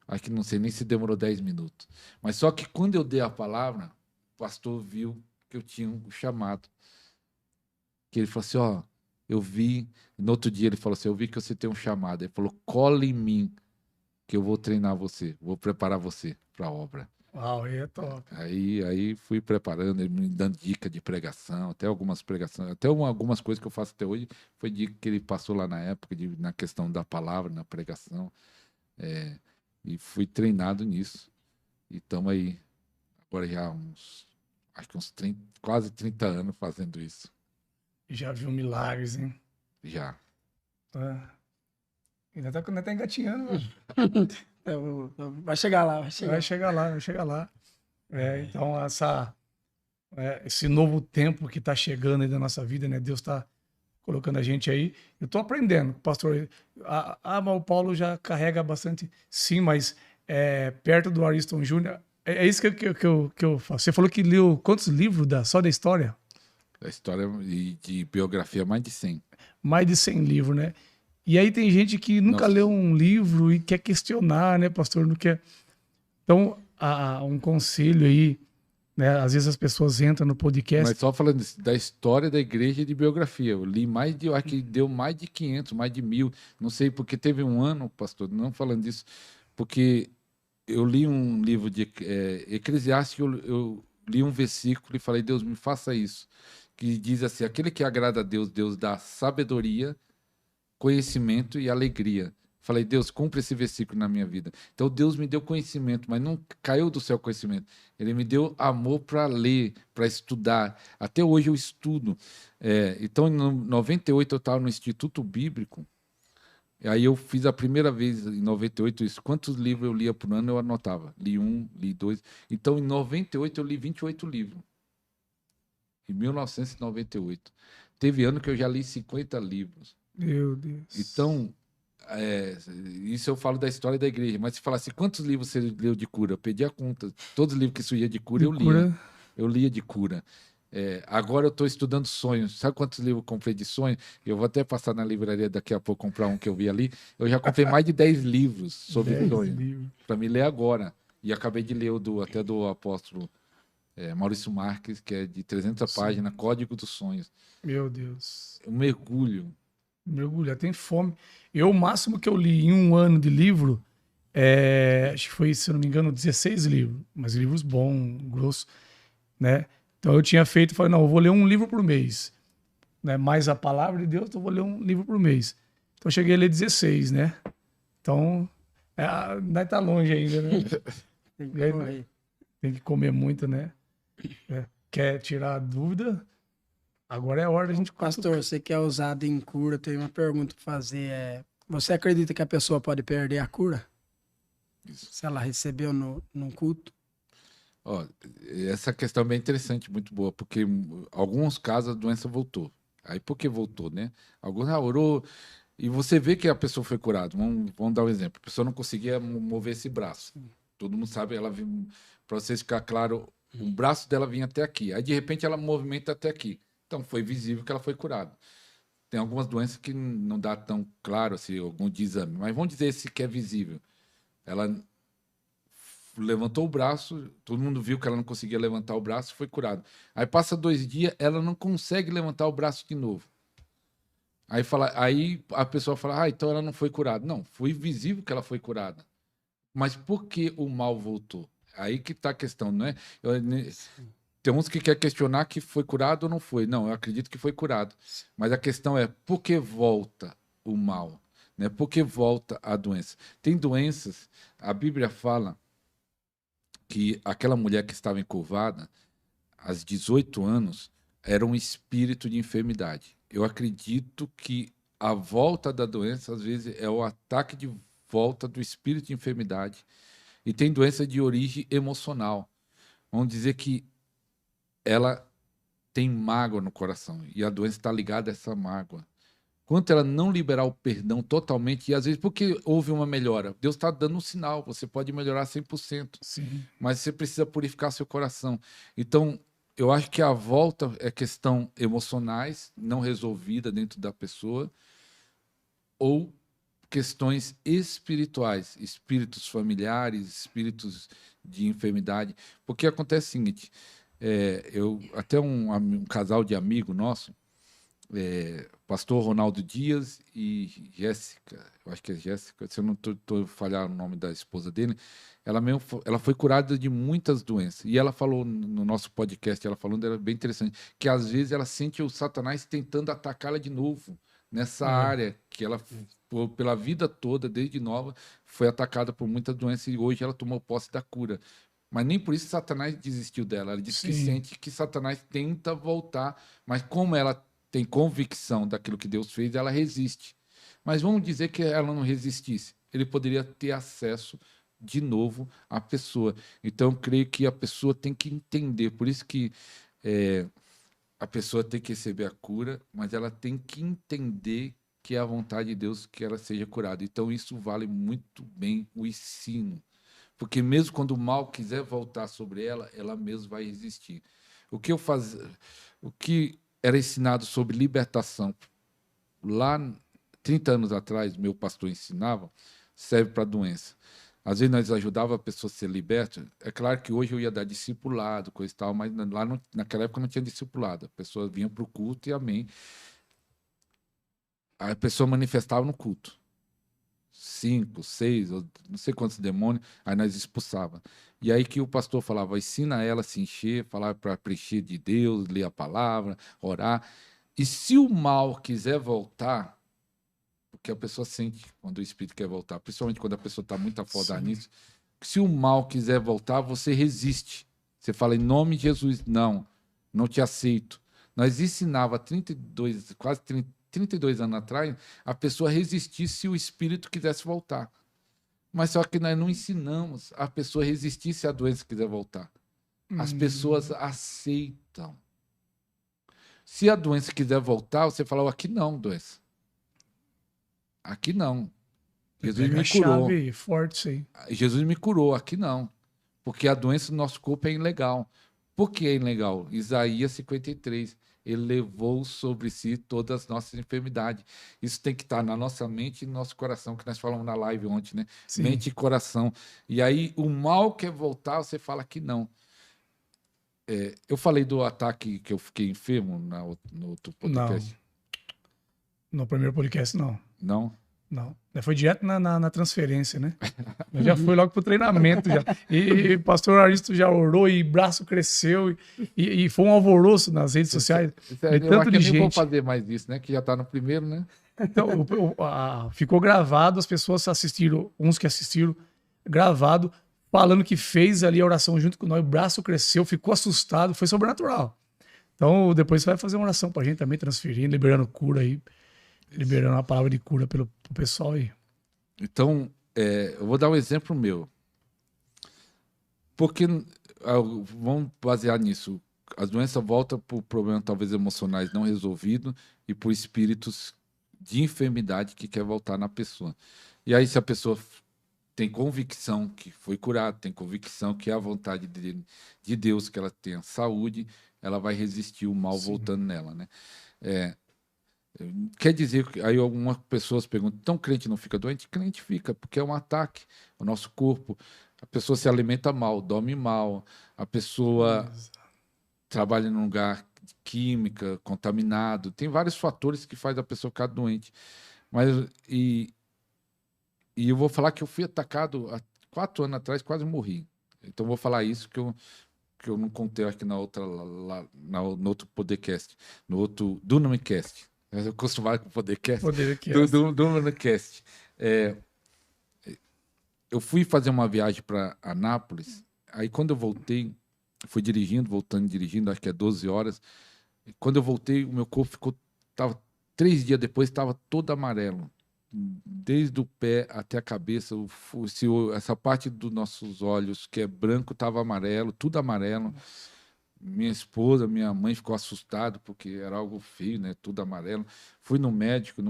Acho que não sei nem se demorou 10 minutos. Mas só que quando eu dei a palavra, o pastor viu que eu tinha um chamado. Que ele falou assim, ó, eu vi, no outro dia ele falou assim, eu vi que você tem um chamado. Ele falou, cola em mim, que eu vou treinar você, vou preparar você para a obra. Uau, aí é top. Aí fui preparando, ele me dando dica de pregação, até algumas pregações, até algumas coisas que eu faço até hoje, foi dica que ele passou lá na época, na questão da palavra, na pregação, e fui treinado nisso. E estamos aí, agora já acho que uns 30, quase 30 anos fazendo isso. Já viu milagres, hein? Já. Ainda tá engatinhando, mano. Vai chegar lá, vai chegar. Vai chegar lá, vai chegar lá. Então, esse novo tempo que está chegando aí da nossa vida, né? Deus está colocando a gente aí. Eu estou aprendendo, pastor. Mas o Paulo já carrega bastante. Sim, mas perto do Ariston Júnior. É isso que eu faço. Você falou que leu quantos livros só da história? Da história e de biografia, mais de 100. Mais de 100 livros, né? E aí tem gente que nunca leu um livro e quer questionar, né, pastor? Não quer. Então, um conselho aí, né? Às vezes as pessoas entram no podcast. Mas só falando da história da igreja e de biografia. Eu li eu acho que deu mais de 500, mais de 1000. Não sei, porque teve um ano, pastor, não falando disso, porque eu li um livro de Eclesiastes, eu li um versículo e falei, Deus, me faça isso. Que diz assim, aquele que agrada a Deus, Deus dá sabedoria, conhecimento e alegria. Falei, Deus, cumpre esse versículo na minha vida. Então, Deus me deu conhecimento, mas não caiu do céu conhecimento. Ele me deu amor para ler, para estudar. Até hoje eu estudo. Então, em 98, eu estava no Instituto Bíblico. Aí eu fiz a primeira vez, em 98, isso. Quantos livros eu lia por ano, eu anotava. Li 1, li 2. Então, em 98, eu li 28 livros. Em 1998. Teve ano que eu já li 50 livros. Meu Deus. Então, isso eu falo da história da igreja, mas se falasse quantos livros você leu de cura, eu pedi a conta. Todos os livros que surgia de cura, eu lia. Eu lia de cura. Agora eu estou estudando sonhos. Sabe quantos livros eu comprei de sonhos? Eu vou até passar na livraria daqui a pouco comprar um que eu vi ali. Eu já comprei mais de 10 livros sobre sonhos para me ler agora. E acabei de ler até do apóstolo Maurício Marques, que é de 300 páginas, Código dos Sonhos. Meu Deus. Um mergulho. Mergulhar, tem fome. O máximo que eu li em um ano de livro, acho que foi, se eu não me engano, 16 livros. Mas livros bons, grossos, né? Então eu tinha feito, falei, não, eu vou ler um livro por mês. Né? Mais a palavra de Deus, então eu vou ler um livro por mês. Então eu cheguei a ler 16, né? Então, ainda tá longe ainda, né? Tem que comer muito, né? Quer tirar a dúvida? Agora é a hora da gente... Pastor, você que é usado em cura, tem uma pergunta para fazer. Você acredita que a pessoa pode perder a cura? Isso. Se ela recebeu num culto? Essa questão é bem interessante, muito boa, porque em alguns casos a doença voltou. Aí por que voltou, né? Alguns orou e você vê que a pessoa foi curada. Vamos dar um exemplo. A pessoa não conseguia mover esse braço. Todo mundo sabe, para vocês ficar claro, o braço dela vinha até aqui. Aí de repente ela movimenta até aqui. Então, foi visível que ela foi curada. Tem algumas doenças que não dá tão claro assim, algum exame, mas vamos dizer esse que é visível. Ela levantou o braço, todo mundo viu que ela não conseguia levantar o braço, foi curada. Aí passa 2 dias, ela não consegue levantar o braço de novo. Aí a pessoa fala, então ela não foi curada. Não, foi visível que ela foi curada. Mas por que o mal voltou? Aí que está a questão, não é? Tem uns que querem questionar que foi curado ou não foi. Não, eu acredito que foi curado. Mas a questão é, por que volta o mal? Né? Por que volta a doença? Tem doenças, a Bíblia fala que aquela mulher que estava encurvada, aos 18 anos, era um espírito de enfermidade. Eu acredito que a volta da doença, às vezes, é o ataque de volta do espírito de enfermidade. E tem doença de origem emocional. Vamos dizer que ela tem mágoa no coração e a doença está ligada a essa mágoa. Quanto ela não liberar o perdão totalmente, e às vezes porque houve uma melhora, Deus está dando um sinal, você pode melhorar 100%, Sim. mas você precisa purificar seu coração. Então, eu acho que a volta é questão emocionais, não resolvida dentro da pessoa, ou questões espirituais, espíritos familiares, espíritos de enfermidade. Porque acontece o seguinte, até um casal de amigo nosso, pastor Ronaldo Dias e Jéssica, eu acho que é Jéssica, se eu não estou falhando o nome da esposa dele, ela foi curada de muitas doenças. E ela falou no nosso podcast, ela falando, era bem interessante, que às vezes ela sente o Satanás tentando atacá-la de novo nessa área que ela, pela vida toda, desde nova, foi atacada por muitas doenças e hoje ela tomou posse da cura. Mas nem por isso Satanás desistiu dela. Ela disse que sente que Satanás tenta voltar, mas como ela tem convicção daquilo que Deus fez, ela resiste. Mas vamos dizer que ela não resistisse. Ele poderia ter acesso de novo à pessoa. Então, eu creio que a pessoa tem que entender. Por isso que a pessoa tem que receber a cura, mas ela tem que entender que é a vontade de Deus que ela seja curada. Então, isso vale muito bem o ensino. Porque mesmo quando o mal quiser voltar sobre ela, ela mesma vai resistir. O que era ensinado sobre libertação lá 30 anos atrás, meu pastor ensinava, serve para a doença. Às vezes nós ajudava a pessoa a ser liberta. É claro que hoje eu ia dar discipulado, coisa e tal, mas lá naquela época não tinha discipulado. A pessoa vinha para o culto e amém. A pessoa manifestava no culto. 5, 6, não sei quantos demônios, aí nós expulsava. E aí que o pastor falava, ensina ela a se encher, falar para preencher de Deus, ler a palavra, orar. E se o mal quiser voltar, porque a pessoa sente quando o espírito quer voltar, principalmente quando a pessoa está muito afodada nisso, se o mal quiser voltar, você resiste. Você fala, em nome de Jesus, não te aceito. Nós ensinava 32 anos atrás, a pessoa resistir se o espírito quisesse voltar. Mas só que nós não ensinamos a pessoa resistir se a doença quiser voltar. As pessoas aceitam. Se a doença quiser voltar, você fala, aqui não, doença. Aqui não. Jesus me curou. Chave forte, sim. Jesus me curou, aqui não. Porque a doença do nosso corpo é ilegal. Por que é ilegal? Isaías 53. Ele levou sobre si todas as nossas enfermidades. Isso tem que estar na nossa mente e no nosso coração, que nós falamos na live ontem, né? Sim. Mente e coração. E aí, o mal quer voltar, você fala que não. Eu falei do ataque que eu fiquei enfermo no outro podcast. Não. No primeiro podcast, não. Não? Não. Foi direto na transferência, né? Já foi logo pro treinamento. Já. E o pastor Aristo já orou e o braço cresceu. E foi um alvoroço nas redes sociais. Eu acho que nem vou fazer mais isso, né? Que já tá no primeiro, né? Então, ficou gravado, as pessoas assistiram, uns que assistiram, gravado, falando que fez ali a oração junto com nós, o braço cresceu, ficou assustado, foi sobrenatural. Então, depois você vai fazer uma oração pra gente também, transferindo, liberando cura aí. Liberando a palavra de cura pro pessoal aí. Então, eu vou dar um exemplo meu. Porque, vamos basear nisso, as doenças voltam por problemas talvez emocionais não resolvidos e por espíritos de enfermidade que quer voltar na pessoa. E aí, se a pessoa tem convicção que foi curada, tem convicção que é a vontade de Deus, que ela tenha saúde, ela vai resistir o mal voltando nela, né? Quer dizer, aí algumas pessoas perguntam, então crente não fica doente? Crente fica, porque é um ataque ao nosso corpo. A pessoa se alimenta mal, dorme mal, a pessoa trabalha num lugar de química, contaminado. Tem vários fatores que fazem a pessoa ficar doente. E eu vou falar que eu fui atacado há 4 anos atrás, quase morri. Então vou falar isso que eu não contei, acho que no outro podcast, no outro Dunamicast. Eu acostumado com o podcast. Do Manacast. Eu fui fazer uma viagem para Anápolis. Aí, quando eu voltei, fui voltando e dirigindo, acho que é 12 horas. E quando eu voltei, o meu corpo tava 3 dias depois, estava todo amarelo. Desde o pé até a cabeça. Essa parte dos nossos olhos, que é branco, estava amarelo, tudo amarelo. Minha esposa, minha mãe ficou assustada porque era algo feio, né? Tudo amarelo. Fui no médico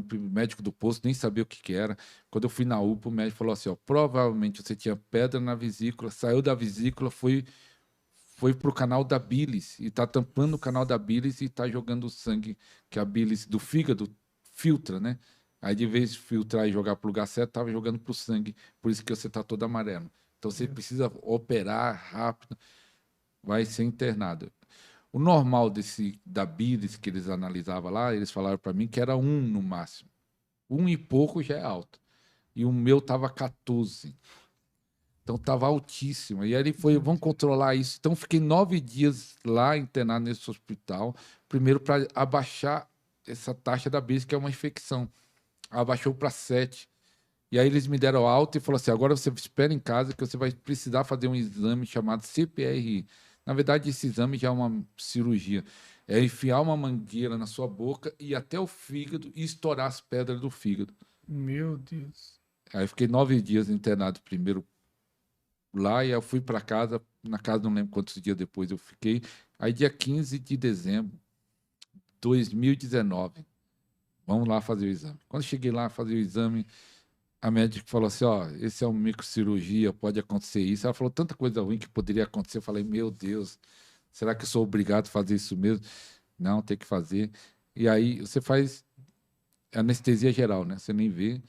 do posto, nem sabia o que que era. Quando eu fui na UPA, o médico falou assim, ó, provavelmente você tinha pedra na vesícula, saiu da vesícula, foi pro canal da bilis e tá tampando o canal da bilis e tá jogando o sangue, que a bilis do fígado filtra, né? Aí de vez de filtrar e jogar pro lugar certo, tava jogando pro sangue, por isso que você tá todo amarelo. Então você precisa operar rápido, vai ser internado. O normal da bilis que eles analisavam lá, eles falaram para mim que era 1 no máximo. 1 e pouco já é alto. E o meu tava 14. Então estava altíssimo. E aí ele foi, vamos controlar isso. Então fiquei 9 dias lá internado nesse hospital, primeiro para abaixar essa taxa da bilis, que é uma infecção. Abaixou para 7. E aí eles me deram alta e falaram assim, agora você espera em casa que você vai precisar fazer um exame chamado CPRI. Na verdade, esse exame já é uma cirurgia. É enfiar uma mangueira na sua boca e ir até o fígado e estourar as pedras do fígado. Meu Deus. Aí eu fiquei 9 dias internado primeiro lá e eu fui para casa. Na casa não lembro quantos dias depois eu fiquei. Aí dia 15 de dezembro de 2019, vamos lá fazer o exame. Quando cheguei lá fazer o exame, a médica falou assim, ó, esse é uma microcirurgia, pode acontecer isso. Ela falou tanta coisa ruim que poderia acontecer. Eu falei, meu Deus, será que eu sou obrigado a fazer isso mesmo? Não, tem que fazer. E aí você faz anestesia geral, né? Você nem vê.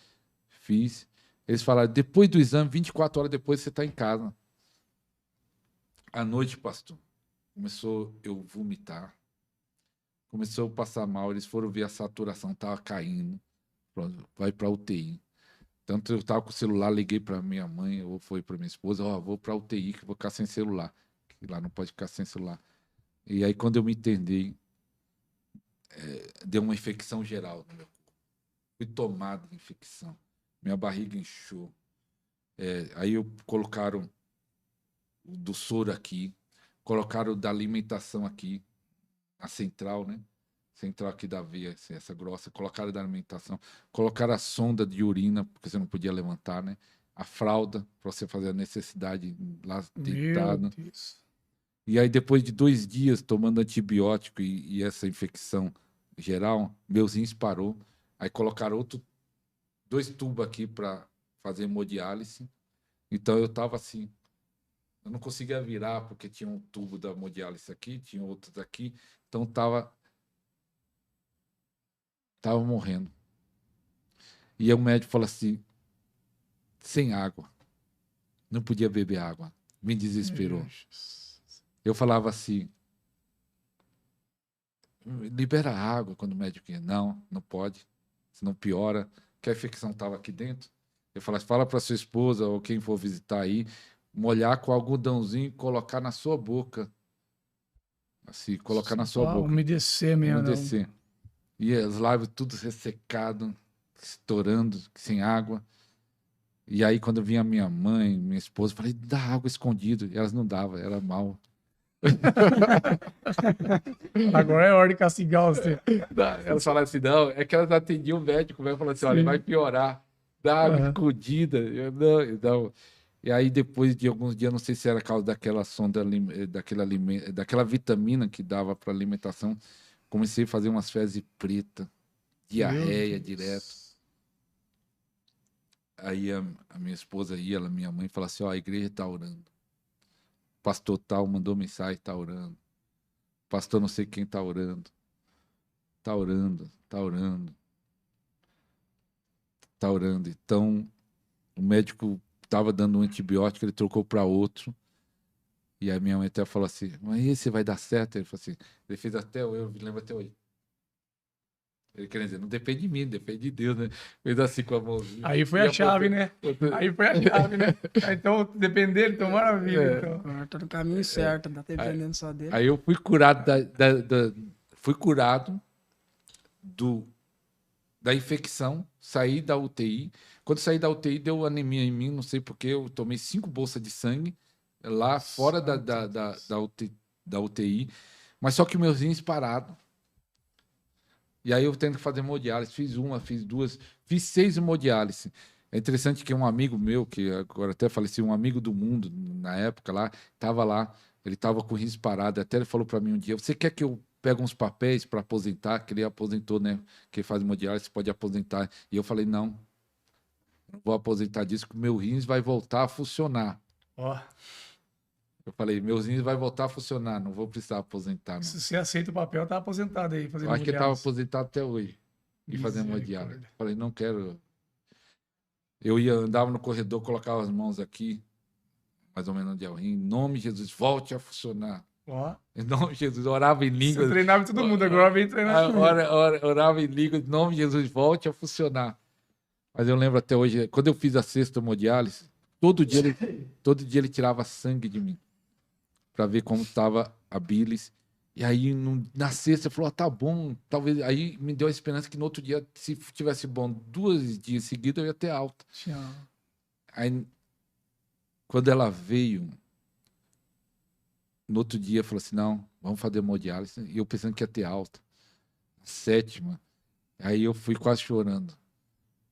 Fiz. Eles falaram, depois do exame, 24 horas depois, você está em casa. À noite, pastor, começou eu vomitar. Começou a passar mal. Eles foram ver a saturação, estava caindo. Pronto, vai para UTI. Tanto eu estava com o celular, liguei para minha mãe, ou foi para minha esposa, ó, vou para UTI, que vou ficar sem celular. Que lá não pode ficar sem celular. E aí, quando eu me internei, deu uma infecção geral no meu corpo. Fui tomado de infecção. Minha barriga inchou. Aí colocaram o do soro aqui, colocaram o da alimentação aqui, a central, né? Central aqui da veia, assim, essa grossa, colocaram da alimentação, colocaram a sonda de urina, porque você não podia levantar, né? A fralda, para você fazer a necessidade lá deitado. Meu Deus. E aí, depois de 2 dias tomando antibiótico e essa infecção geral, meus rins parou. Aí colocaram 2 tubos aqui para fazer hemodiálise. Então eu estava assim, eu não conseguia virar porque tinha um tubo da hemodiálise aqui, tinha outros aqui. Então tava morrendo. E aí o médico falou assim, sem água. Não podia beber água. Me desesperou. Eu falava assim, libera água quando o médico ia. Não, não pode, senão piora, que a infecção estava aqui dentro. Eu falava, fala para sua esposa ou quem for visitar aí, molhar com algodãozinho e colocar na sua boca. Assim, colocar na sua boca. Umedecer mesmo. Umedecer. E os lábios tudo ressecado, estourando, sem água. E aí, quando vinha minha mãe, minha esposa, eu falei, dá água escondido. E elas não davam, era mal. Agora é hora de castigar você. Elas falaram assim, não, é que elas atendiam o médico, vai falar assim, olha, vai piorar, dá água escondida. Não. E aí, depois de alguns dias, não sei se era causa daquela sonda, daquela vitamina que dava para alimentação, comecei a fazer umas fezes pretas, diarreia direto. Aí a minha esposa ia, minha mãe, falava assim, ó, a igreja está orando. Pastor tal mandou mensagem, está orando. Pastor não sei quem está orando. Está orando, está orando. Está orando. Então, o médico estava dando um antibiótico, ele trocou para outro. E aí minha mãe até falou assim, mas esse vai dar certo? Ele falou assim, ele fez até eu lembro até hoje. Ele quer dizer, não depende de mim, depende de Deus, né? Fez assim com a mãozinha. Aí foi a chave, né? Aí foi a chave, né? Então, depender dele, então maravilha. Então. Agora tá no caminho certo, não tá dependendo só dele. Aí eu fui curado fui curado da infecção, saí da UTI. Quando saí da UTI, deu anemia em mim, não sei porquê, eu tomei 5 bolsas de sangue lá fora da UTI, mas só que meus rins pararam. E aí eu tendo que fazer hemodiálise, fiz 1, fiz 2, fiz 6 hemodiálise. É interessante que um amigo meu, que agora até faleceu, um amigo do mundo, na época lá, estava lá, Ele estava com o rins parado. Até ele falou para mim um dia: você quer que eu pegue uns papéis para aposentar? Que ele aposentou, né? Quem faz hemodiálise pode aposentar. E eu falei: não vou aposentar disso, que o meu rins vai voltar a funcionar. Ó, Eu falei: meus rins vai voltar a funcionar, não vou precisar aposentar, não. se você aceita o papel, tá aposentado aí, Eu fazendo acho que ele estava hemodiálise. aposentado até hoje e fazendo Misericórdia. hemodiálise. Eu falei: não quero. Eu andava no corredor, colocava as mãos aqui, mais ou menos onde é o rim. Em nome de Jesus, volte a funcionar. Ó, Em nome de Jesus, orava em você línguas. treinava todo mundo, agora vem treinar comigo. Orava em línguas, em nome de Jesus, volte a funcionar. Mas eu lembro até hoje, quando eu fiz a sexta hemodiálise, todo dia ele tirava sangue de mim, para ver como estava a bilis. E aí, na sexta, ele falou: tá bom, talvez. Aí me deu a esperança que no outro dia, se tivesse bom 2 dias seguidos, eu ia ter alta. Tchau. Aí, quando ela veio, no outro dia, falou assim: não, vamos fazer hemodiálise. E eu pensando que ia ter alta. Sétima. Aí eu fui quase chorando.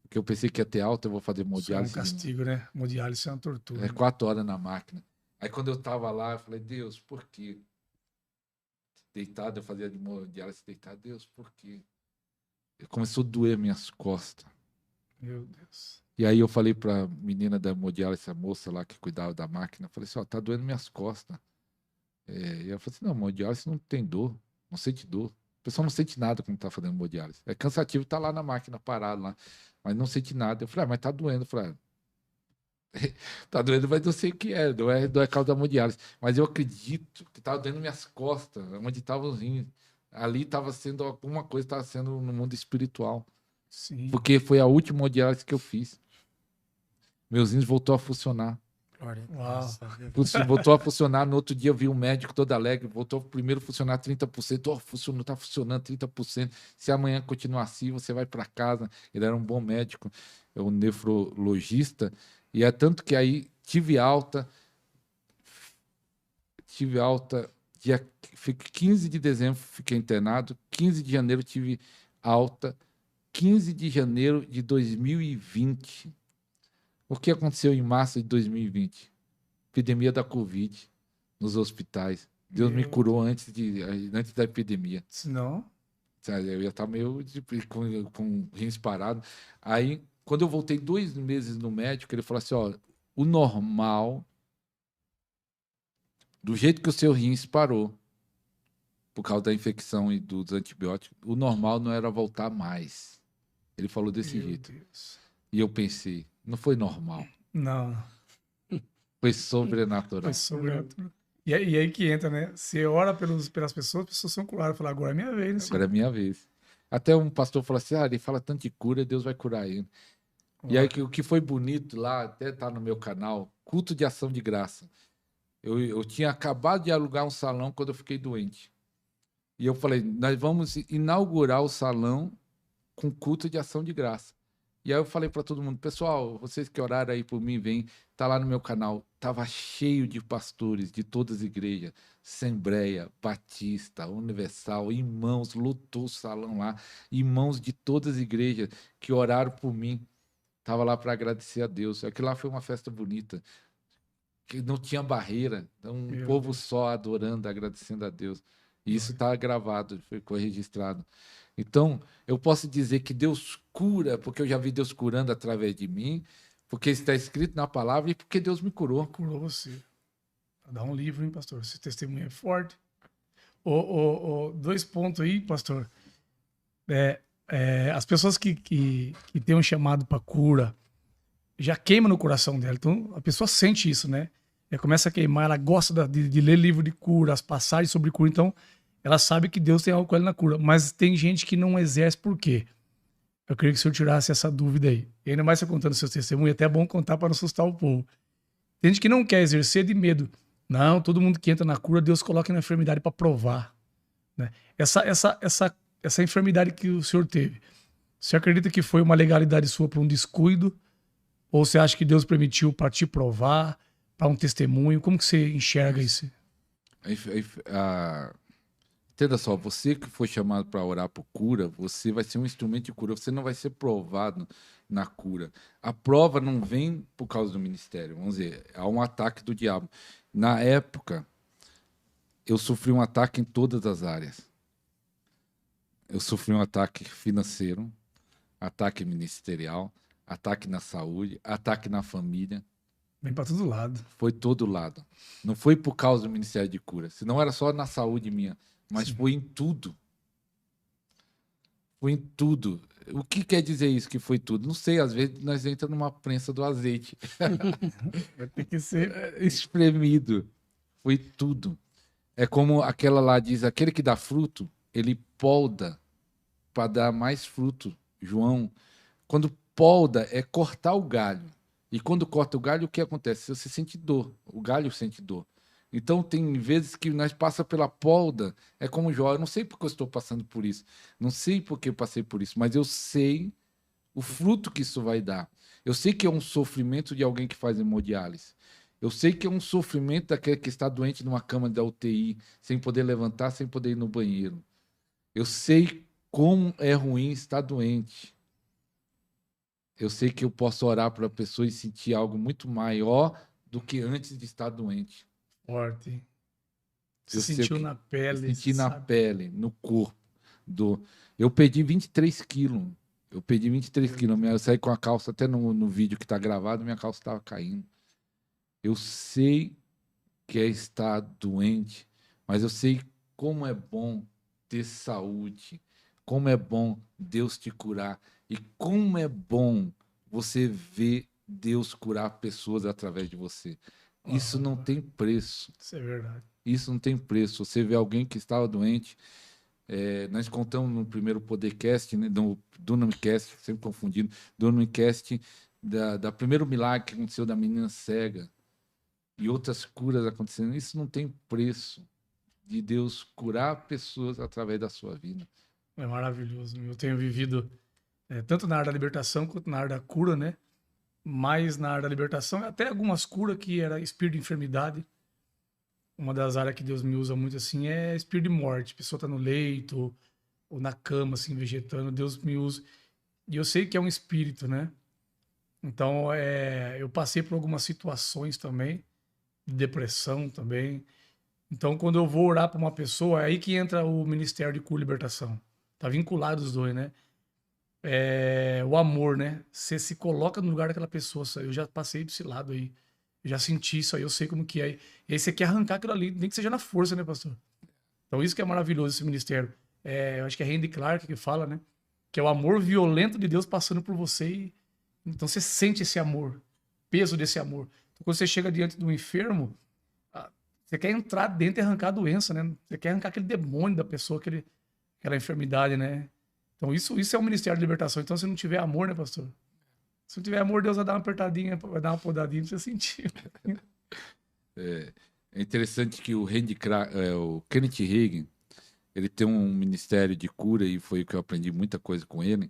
Porque eu pensei que ia ter alta, eu vou fazer Isso é um hemodiálise. castigo, né? Hemodiálise é uma tortura. 4 horas na máquina. Aí quando eu tava lá, eu falei: Deus, por quê? Deitado, eu fazia hemodiálise deitado. Deus, por quê? Começou a doer minhas costas. Meu Deus. E aí eu falei pra menina da hemodiálise, a moça lá que cuidava da máquina, eu falei assim: ó, tá doendo minhas costas. E ela falou assim: não, hemodiálise não tem dor, não sente dor. A pessoa não sente nada quando tá fazendo hemodiálise. É cansativo, tá lá na máquina parado lá, mas não sente nada. Eu falei: mas tá doendo. Eu falei: tá doendo, mas não sei o que é, não é causa da hemodiálise. Mas eu acredito que tava doendo minhas costas, onde estavam os rins. Ali estava sendo alguma coisa, estava sendo no mundo espiritual. Sim. Porque foi a última hemodiálise que eu fiz. Meus rins voltou a funcionar. Glória a Uau. Deus. Voltou a funcionar. No outro dia eu vi um médico todo alegre. Voltou primeiro a funcionar 30%. Funcionou, tá funcionando 30%. Se amanhã continuar assim, você vai para casa. Ele era um bom médico, é um nefrologista. E é tanto que aí tive alta. Dia 15 de dezembro fiquei internado. 15 de janeiro tive alta. 15 de janeiro de 2020. O que aconteceu em março de 2020? Epidemia da Covid nos hospitais. Deus me curou antes da epidemia. Senão, Eu ia estar meio com rins parado. Aí, quando eu voltei 2 meses no médico, ele falou assim: ó, o normal, do jeito que o seu rins parou, por causa da infecção e dos antibióticos, o normal não era voltar mais. Ele falou desse meu jeito. Deus. E eu pensei: não foi normal, Não, foi sobrenatural. foi sobrenatural. E aí que entra, né? Você ora pelas pessoas, as pessoas são curadas. Fala, agora é minha vez, né, Agora é minha vez. Até um pastor falou assim: ele fala tanto de cura, Deus vai curar ele. E aí, o que foi bonito lá, até tá no meu canal, culto de ação de graça. Eu tinha acabado de alugar um salão quando eu fiquei doente. E eu falei: nós vamos inaugurar o salão com culto de ação de graça. E aí eu falei para todo mundo: pessoal, vocês que oraram aí por mim, vem, tá lá no meu canal. Tava cheio de pastores de todas as igrejas, Assembleia, Batista, Universal, irmãos, lotou o salão lá, irmãos de todas as igrejas que oraram por mim. Tava lá para agradecer a Deus. Aquilo lá foi uma festa bonita, que não tinha barreira, então um povo só adorando, agradecendo a Deus. E isso está gravado, foi registrado. Então, eu posso dizer que Deus cura, porque eu já vi Deus curando através de mim, porque está escrito na palavra e porque Deus me curou. Curou você. Dá um livro, hein, pastor? Esse testemunho é forte. 2 pontos aí, pastor. As pessoas que têm um chamado para cura, já queima no coração dela. Então, a pessoa sente isso, né? Ela começa a queimar, ela gosta de ler livro de cura, as passagens sobre cura. Então, ela sabe que Deus tem algo com ela na cura. Mas tem gente que não exerce por quê? Eu queria que o senhor tirasse essa dúvida aí. E ainda mais você contando seus testemunhos, é até bom contar para não assustar o povo. Tem gente que não quer exercer de medo. Não, todo mundo que entra na cura, Deus coloca na enfermidade para provar. Né? Essa enfermidade que o senhor teve, você acredita que foi uma legalidade sua para um descuido? Ou você acha que Deus permitiu para te provar, para um testemunho? Como que você enxerga isso? Entenda só, você que foi chamado para orar por cura, você vai ser um instrumento de cura, você não vai ser provado na cura. A prova não vem por causa do ministério, vamos dizer, há um ataque do diabo. Na época, eu sofri um ataque em todas as áreas. Eu sofri um ataque financeiro, ataque ministerial, ataque na saúde, ataque na família. Vem pra todo lado. Foi todo lado. Não foi por causa do Ministério de Cura. Senão era só na saúde minha. Mas Sim. foi em tudo. Foi em tudo. O que quer dizer isso que foi tudo? Não sei, às vezes nós entramos numa prensa do azeite. Vai ter que ser. Espremido. Foi tudo. É como aquela lá diz, aquele que dá fruto, ele polda para dar mais fruto. João, quando polda é cortar o galho. E quando corta o galho, o que acontece? Você sente dor. O galho sente dor. Então, tem vezes que nós passa pela polda, é como Jó. Eu não sei porque eu estou passando por isso. Não sei porque eu passei por isso, mas eu sei o fruto que isso vai dar. Eu sei que é um sofrimento de alguém que faz hemodiálise. Eu sei que é um sofrimento daquele que está doente numa cama da UTI, sem poder levantar, sem poder ir no banheiro. Eu sei como é ruim estar doente. Eu sei que eu posso orar para a pessoa e sentir algo muito maior do que antes de estar doente. Forte. Você Eu sei sentiu que- na pele. Senti na sabe? pele, no corpo. Eu perdi 23 quilos. Eu perdi 23 quilos. Eu saí com a calça, até no vídeo que está gravado, minha calça estava caindo. Eu sei que é estar doente, mas eu sei como é bom ter saúde, como é bom Deus te curar e como é bom você ver Deus curar pessoas através de você. Isso não tem preço. Isso é verdade. Isso não tem preço. Você vê alguém que estava doente. Nós contamos no primeiro podcast, né, do Dunamcast, sempre confundindo, Dunamcast, da primeiro milagre que aconteceu da menina cega e outras curas acontecendo. Isso não tem preço de Deus curar pessoas através da sua vida. É maravilhoso. Eu tenho vivido tanto na área da libertação quanto na área da cura, né? Mais na área da libertação, até algumas curas que era espírito de enfermidade. Uma das áreas que Deus me usa muito assim é espírito de morte. A pessoa tá no leito ou na cama, assim, vegetando. Deus me usa. E eu sei que é um espírito, né? Então, eu passei por algumas situações também, de depressão também. Então, quando eu vou orar para uma pessoa, é aí que entra o Ministério de Cura e Libertação. Tá vinculado os dois, né? O amor, né? Você se coloca no lugar daquela pessoa. Eu já passei desse lado aí. Eu já senti isso aí, eu sei como que é. E aí você quer arrancar aquilo ali, nem que seja na força, né, pastor? Então, isso que é maravilhoso, esse ministério. Eu acho que é Randy Clark que fala, né? Que é o amor violento de Deus passando por você. Então, você sente esse amor, peso desse amor. Então, quando você chega diante do enfermo, você quer entrar dentro e arrancar a doença, né? Você quer arrancar aquele demônio da pessoa, aquela enfermidade, né? Então, isso é o ministério de libertação. Então, se não tiver amor, né, pastor? Se não tiver amor, Deus vai dar uma apertadinha, vai dar uma podadinha pra você sentir. É interessante que o Kenneth Hagin, ele tem um ministério de cura e foi o que eu aprendi muita coisa com ele.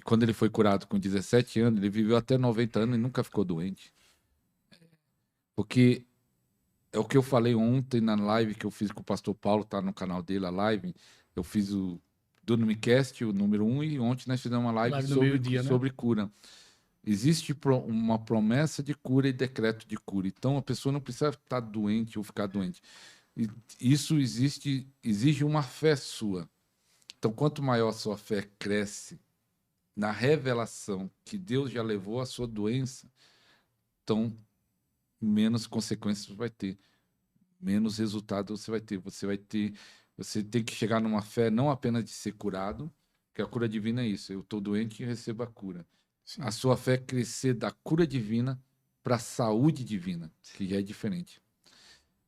Quando ele foi curado com 17 anos, ele viveu até 90 anos e nunca ficou doente. Porque é o que eu falei ontem na live que eu fiz com o pastor Paulo, tá no canal dele, a live. Eu fiz o Dunamcast, o número 1, e ontem nós fizemos uma live Live do meio-dia, né? sobre cura. Existe uma promessa de cura e decreto de cura. Então, a pessoa não precisa estar doente ou ficar doente. E isso exige uma fé sua. Então, quanto maior a sua fé cresce na revelação que Deus já levou a sua doença, então menos consequências você vai ter, menos resultado você vai ter. Você tem que chegar numa fé não apenas de ser curado, que a cura divina é isso. Eu estou doente e recebo a cura. Sim. A sua fé crescer da cura divina para a saúde divina, que já é diferente.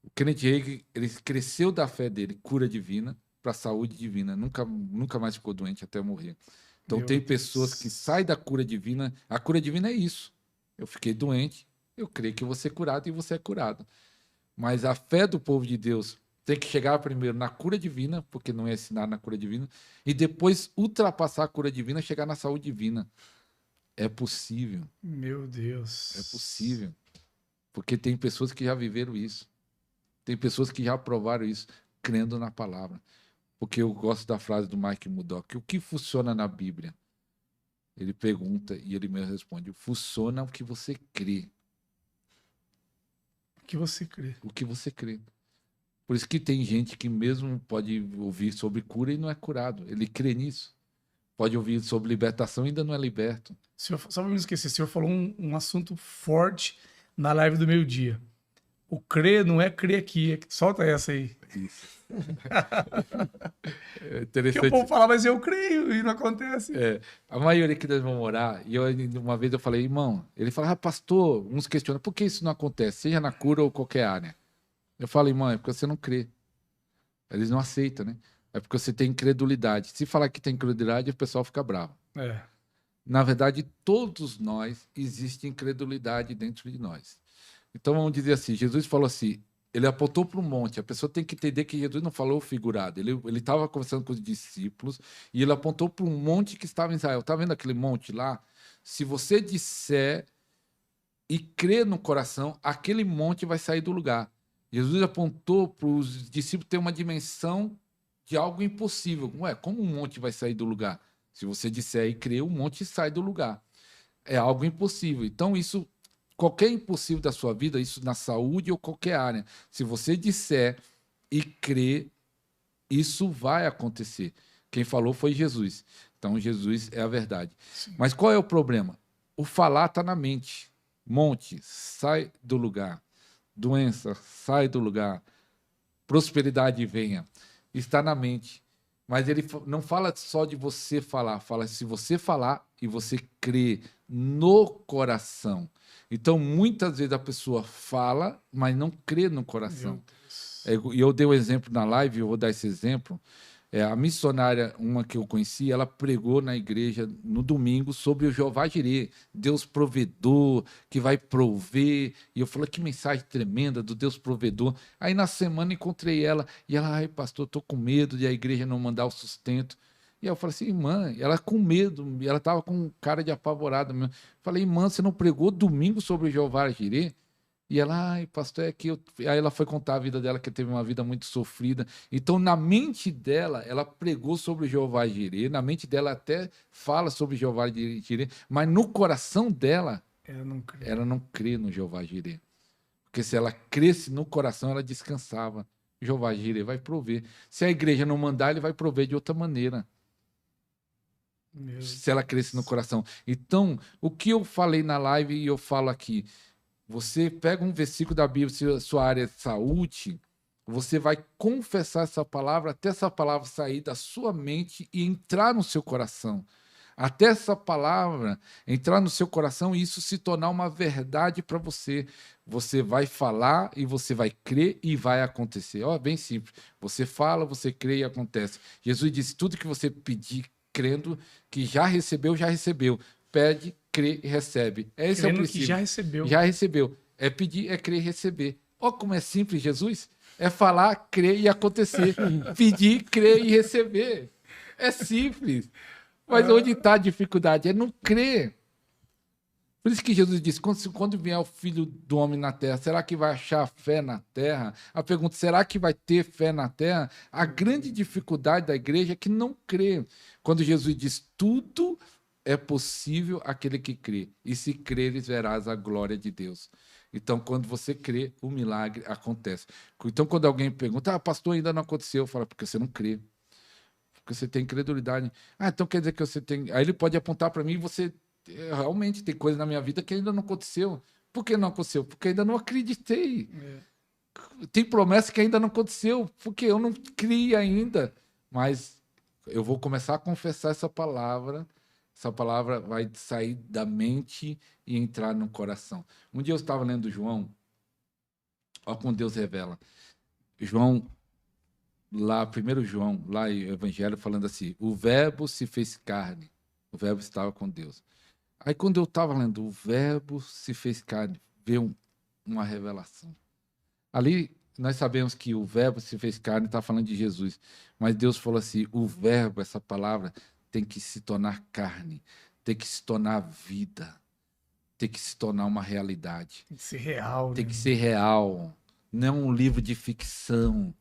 O Kenneth Hagin, ele cresceu da fé dele, cura divina, para a saúde divina. Nunca mais ficou doente até morrer. Então, Meu tem Deus. pessoas que saem da cura divina. A cura divina é isso. Eu fiquei doente, eu creio que eu vou ser curado e você é curado. Mas a fé do povo de Deus tem que chegar primeiro na cura divina, porque não é ensinado na cura divina, e depois ultrapassar a cura divina, chegar na saúde divina. É possível. Meu Deus. É possível. Porque tem pessoas que já viveram isso. Tem pessoas que já provaram isso, crendo na palavra. Porque eu gosto da frase do Mike Murdock. O que funciona na Bíblia? Ele pergunta e ele mesmo responde. Funciona o que você crê. O que você crê? O que você crê. Por isso que tem gente que mesmo pode ouvir sobre cura e não é curado. Ele crê nisso. Pode ouvir sobre libertação e ainda não é liberto. Senhor, só para não esquecer, o senhor falou um assunto forte na live do meio-dia. O crer não é crer aqui. Solta essa aí. Isso. É Porque o povo interessante. fala, mas eu creio e não acontece. É, a maioria que nós vamos morar, e uma vez eu falei, irmão, ele fala, pastor, uns questionam, por que isso não acontece, seja na cura ou qualquer área? Eu falo, irmão, é porque você não crê. Eles não aceitam, né? É porque você tem incredulidade. Se falar que tem incredulidade, o pessoal fica bravo. É. Na verdade, todos nós existe incredulidade dentro de nós. Então vamos dizer assim, Jesus falou assim, ele apontou para um monte. A pessoa tem que entender que Jesus não falou figurado. Ele estava conversando com os discípulos e ele apontou para um monte que estava em Israel. Está vendo aquele monte lá? Se você disser e crer no coração, aquele monte vai sair do lugar. Jesus apontou para os discípulos ter uma dimensão de algo impossível. Ué, como um monte vai sair do lugar? Se você disser e crer, o monte sai do lugar. É algo impossível. Então, isso, qualquer impossível da sua vida, isso na saúde ou qualquer área, se você disser e crer, isso vai acontecer. Quem falou foi Jesus. Então, Jesus é a verdade. Sim. Mas qual é o problema? O falar está na mente. Monte, sai do lugar. Doença, sai do lugar. Prosperidade venha. Está na mente. Mas ele não fala só de você falar, fala se você falar e você crer no coração. Então, muitas vezes a pessoa fala, mas não crê no coração. E eu dei um exemplo na live, eu vou dar esse exemplo. A missionária, uma que eu conheci, ela pregou na igreja no domingo sobre o Jeová Jireh, Deus provedor, que vai prover. E eu falei, que mensagem tremenda do Deus provedor. Aí na semana encontrei ela, e ela, ai pastor, estou com medo de a igreja não mandar o sustento. E eu falei assim, irmã, ela com medo, ela estava com cara de apavorada mesmo. Falei, irmã, você não pregou domingo sobre o Jeová Jireh? E ela, ai, pastor, é que eu... Aí ela foi contar a vida dela, que teve uma vida muito sofrida. Então, na mente dela, ela pregou sobre o Jeová Jireh, na mente dela até fala sobre o Jeová Jireh, mas no coração dela, ela não crê no Jeová Jireh. Porque se ela cresce no coração, ela descansava. Jeová Jireh vai prover. Se a igreja não mandar, ele vai prover de outra maneira. Se ela cresce no coração. Então, o que eu falei na live e eu falo aqui, você pega um versículo da Bíblia, se a sua área é saúde, você vai confessar essa palavra até essa palavra sair da sua mente e entrar no seu coração. Até essa palavra entrar no seu coração e isso se tornar uma verdade para você. Você vai falar e você vai crer e vai acontecer. Ó, bem simples. Você fala, você crê e acontece. Jesus disse, tudo que você pedir crendo que já recebeu, já recebeu. Pede, crê e recebe. Esse Crendo é o princípio. que já recebeu. Já recebeu. É pedir, é crer e receber. Ó como é simples, Jesus. É falar, crer e acontecer. Pedir, crer e receber. É simples. Mas onde está a dificuldade? É não crer. Por isso que Jesus disse, quando vier o Filho do Homem na Terra, será que vai achar fé na Terra? A pergunta, será que vai ter fé na Terra? A grande dificuldade da igreja é que não crê. Quando Jesus diz, tudo é possível aquele que crê. E se creres, verás a glória de Deus. Então, quando você crê, o milagre acontece. Então, quando alguém pergunta, pastor, ainda não aconteceu, eu falo, porque você não crê. Porque você tem incredulidade. Então quer dizer que você tem... Aí ele pode apontar para mim e você... Realmente tem coisa na minha vida que ainda não aconteceu. Por que não aconteceu? Porque ainda não acreditei. Tem promessa que ainda não aconteceu, porque eu não criei ainda. Mas eu vou começar a confessar essa palavra vai sair da mente e entrar no coração. Um dia eu estava lendo João, olha como Deus revela. João, lá, 1 João, lá em Evangelho, falando assim, o verbo se fez carne, o verbo estava com Deus. Aí quando eu estava lendo, o verbo se fez carne, veio uma revelação. Ali nós sabemos que o verbo se fez carne, está falando de Jesus, mas Deus falou assim, o verbo, essa palavra, tem que se tornar carne, tem que se tornar vida, tem que se tornar uma realidade. Tem que ser real. Tem que ser real, não é um livro de ficção.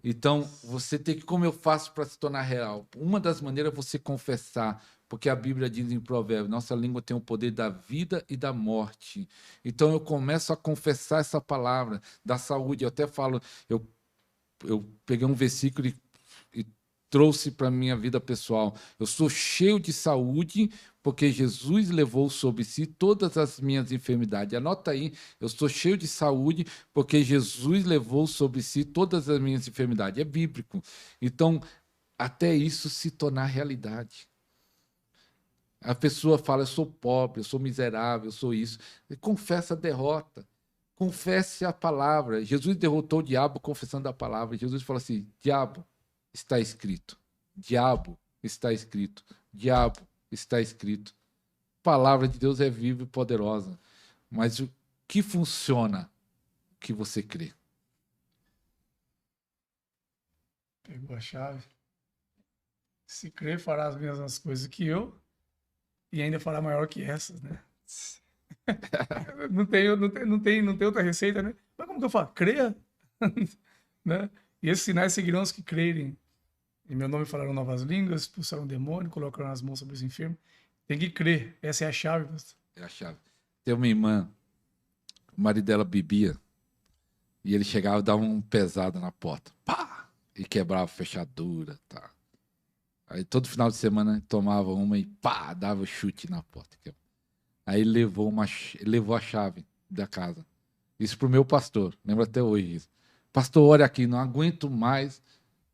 Então, você tem que, como eu faço para se tornar real? Uma das maneiras é você confessar, porque a Bíblia diz em Provérbios, nossa língua tem o poder da vida e da morte. Então, eu começo a confessar essa palavra da saúde. Eu até falo, eu peguei um versículo e trouxe para a minha vida pessoal. Eu sou cheio de saúde porque Jesus levou sobre si todas as minhas enfermidades. Anota aí, eu sou cheio de saúde porque Jesus levou sobre si todas as minhas enfermidades. É bíblico. Então, até isso se tornar realidade. A pessoa fala, eu sou pobre, eu sou miserável, eu sou isso. Confessa a derrota. Confesse a palavra. Jesus derrotou o diabo confessando a palavra. Jesus falou assim, diabo, está escrito. Diabo, está escrito. Diabo, está escrito. A palavra de Deus é viva e poderosa. Mas o que funciona? O que você crê. Pegou a chave. Se crer, fará as mesmas coisas que eu e ainda fará maior que essas, né? não tem outra receita, né? Mas como que eu falo? Creia. Né? E esses sinais seguirão os que crerem. Em meu nome falarão novas línguas, expulsarão demônio, colocarão as mãos sobre os enfermos. Tem que crer. Essa é a chave, pastor. É a chave. Tem uma irmã, o marido dela bebia, e ele chegava e dava um pesado na porta. Pá! E quebrava a fechadura, tá? Aí todo final de semana tomava uma e pá! Dava chute na porta. Aí ele levou a chave da casa. Isso pro meu pastor. Lembro até hoje isso. Pastor, olha aqui, não aguento mais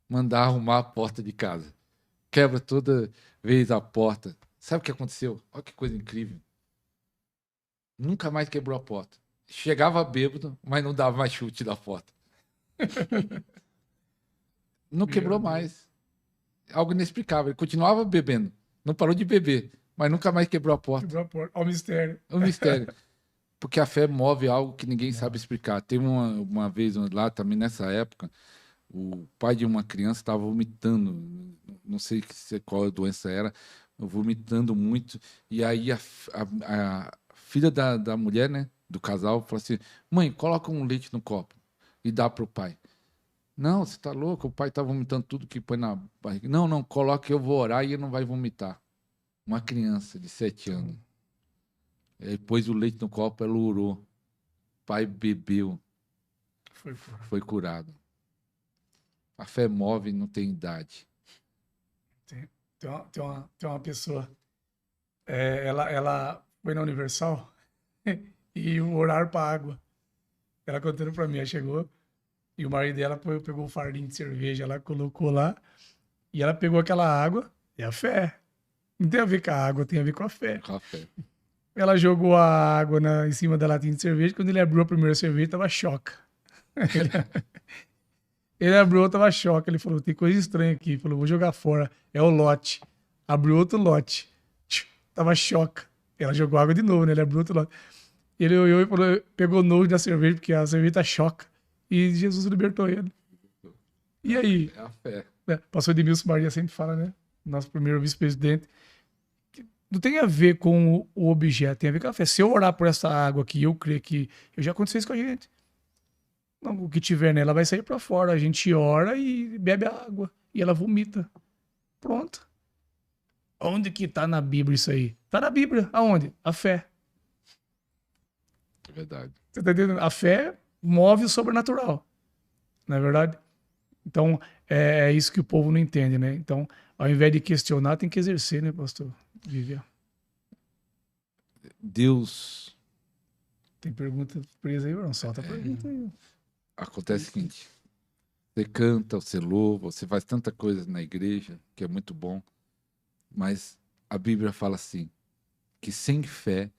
mandar arrumar a porta de casa. Quebra toda vez a porta. Sabe o que aconteceu? Olha que coisa incrível. Nunca mais quebrou a porta. Chegava bêbado, mas não dava mais chute da porta. Não quebrou mais. Algo inexplicável. Ele continuava bebendo. Não parou de beber, mas nunca mais quebrou a porta. Quebrou a porta. Olha o mistério. É um mistério. Porque a fé move algo que ninguém sabe explicar. Teve uma vez lá, também nessa época, o pai de uma criança estava vomitando. Não sei qual a doença era, vomitando muito. E aí a filha da mulher, né, do casal, falou assim, mãe, coloca um leite no copo e dá para o pai. Não, você está louco? O pai está vomitando tudo que põe na barriga. Não, coloca, eu vou orar e ele não vai vomitar. Uma criança de 7 anos. Aí pôs o leite no copo, ela orou. O pai bebeu. Foi curado. A fé move, não tem idade. Tem uma pessoa, ela foi na Universal e o horário para água. Ela contando para mim, ela chegou e o marido dela pegou um fardinho de cerveja, ela colocou lá e ela pegou aquela água e a fé. Não tem a ver com a água, tem a ver com a fé. Com a fé. Ela jogou a água em cima da latinha de cerveja. Quando ele abriu a primeira cerveja, tava choca. Ele abriu, tava choque. Ele falou, tem coisa estranha aqui. Ele falou, vou jogar fora. É o lote. Abriu outro lote. Tava choca. Ela jogou água de novo, né? Ele abriu outro lote. Ele olhou e falou, pegou nojo da cerveja, porque a cerveja tá choca. E Jesus libertou ele. E aí? É a fé. Pastor Edmilson Maria sempre fala, né? Nosso primeiro vice-presidente. Não tem a ver com o objeto, tem a ver com a fé. Se eu orar por essa água aqui, eu creio que... Já aconteceu isso com a gente. Não, o que tiver nela vai sair para fora. A gente ora e bebe a água. E ela vomita. Pronto. Onde que tá na Bíblia isso aí? Tá na Bíblia. Aonde? A fé. É verdade. Você tá entendendo? A fé move o sobrenatural. Não é verdade? Então, é isso que o povo não entende, né? Então, ao invés de questionar, tem que exercer, né, pastor Vivian? Deus... Tem pergunta presa aí, não? Solta a pergunta aí. Acontece o seguinte, você canta, você louva, você faz tanta coisa na igreja, que é muito bom, mas a Bíblia fala assim, que sem fé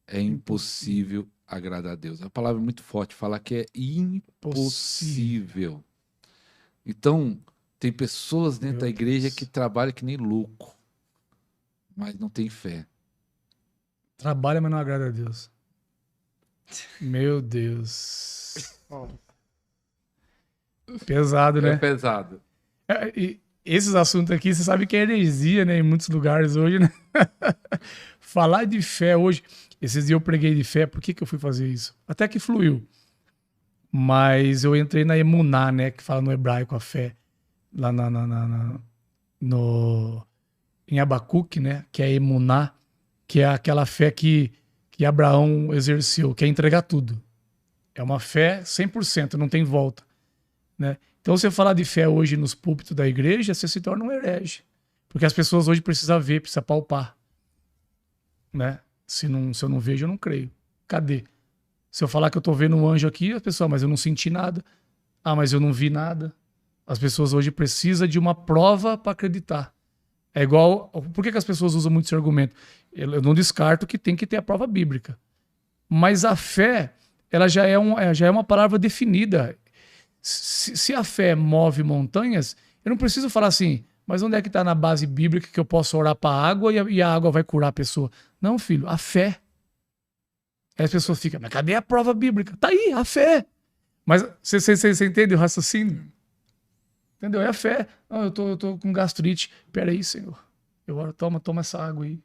é impossível agradar a Deus. A palavra é muito forte, fala que é impossível. Então, tem pessoas dentro da igreja que trabalham que nem louco, mas não tem fé. Trabalha, mas não agrada a Deus. Meu Deus. Pesado, né? É pesado. E esses assuntos aqui, você sabe que é heresia, né? Em muitos lugares hoje, né? Falar de fé hoje. Esses dias eu preguei de fé, por que eu fui fazer isso? Até que fluiu. Mas eu entrei na emuná, né? Que fala no hebraico a fé. Lá em Abacuque, né? Que é emuná, que é aquela fé que Abraão exerceu, que é entregar tudo. É uma fé 100%, não tem volta. Né? Então, você falar de fé hoje nos púlpitos da igreja, você se torna um herege. Porque as pessoas hoje precisam ver, precisam palpar. Né? Se eu não vejo, eu não creio. Cadê? Se eu falar que eu tô vendo um anjo aqui, a pessoa, mas eu não senti nada. Ah, mas eu não vi nada. As pessoas hoje precisam de uma prova para acreditar. É igual... Por que as pessoas usam muito esse argumento? Eu não descarto que tem que ter a prova bíblica. Mas a fé, ela já é uma palavra definida. Se a fé move montanhas, eu não preciso falar assim, mas onde é que está na base bíblica que eu posso orar para a água e a água vai curar a pessoa? Não, filho, a fé. Aí as pessoas ficam, mas cadê a prova bíblica? Tá aí, a fé. Mas você entende o raciocínio? Entendeu? É a fé. Não, eu tô com gastrite. Peraí, Senhor. Eu oro, toma essa água aí.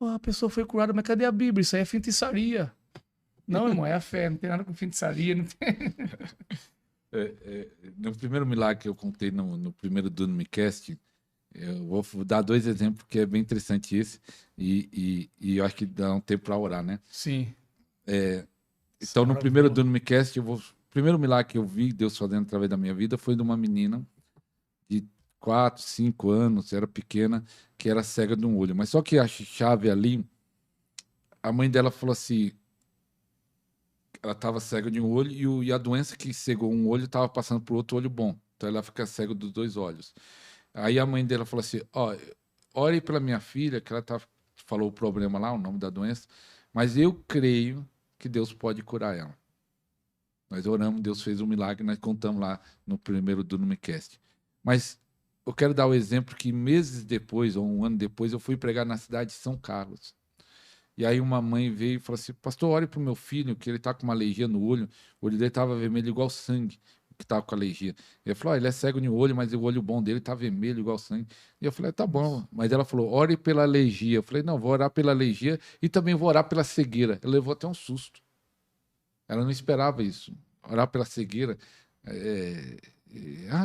A pessoa foi curada, mas cadê a Bíblia? Isso aí é feitiçaria. Não, irmão, é a fé. Não tem nada com feitiçaria. Não tem... No primeiro milagre que eu contei no primeiro Dunamicast, eu vou dar 2 exemplos, que é bem interessante esse. E eu acho que dá um tempo para orar, né? Sim. Então, no primeiro Dunamicast, o primeiro milagre que eu vi Deus fazendo através da minha vida foi de uma menina de 4, 5 anos, era pequena, que era cega de um olho. Mas só que a chave ali, a mãe dela falou assim, ela estava cega de um olho e a doença que cegou um olho estava passando para o outro olho bom. Então ela fica cega dos 2 olhos. Aí a mãe dela falou assim, ore pela minha filha, que ela falou o problema lá, o nome da doença, mas eu creio que Deus pode curar ela. Nós oramos, Deus fez um milagre, nós contamos lá no primeiro Dunamicast. Mas eu quero dar o exemplo que meses depois, ou um ano depois, eu fui pregar na cidade de São Carlos. E aí uma mãe veio e falou assim, pastor, ore para o meu filho, que ele está com uma alergia no olho. O olho dele estava vermelho igual sangue, que estava com alergia. Ele falou, ele é cego de um olho, mas o olho bom dele está vermelho igual sangue. E eu falei, tá bom. Mas ela falou, ore pela alergia. Eu falei, não, vou orar pela alergia e também vou orar pela cegueira. Ela levou até um susto. Ela não esperava isso. Orar pela cegueira.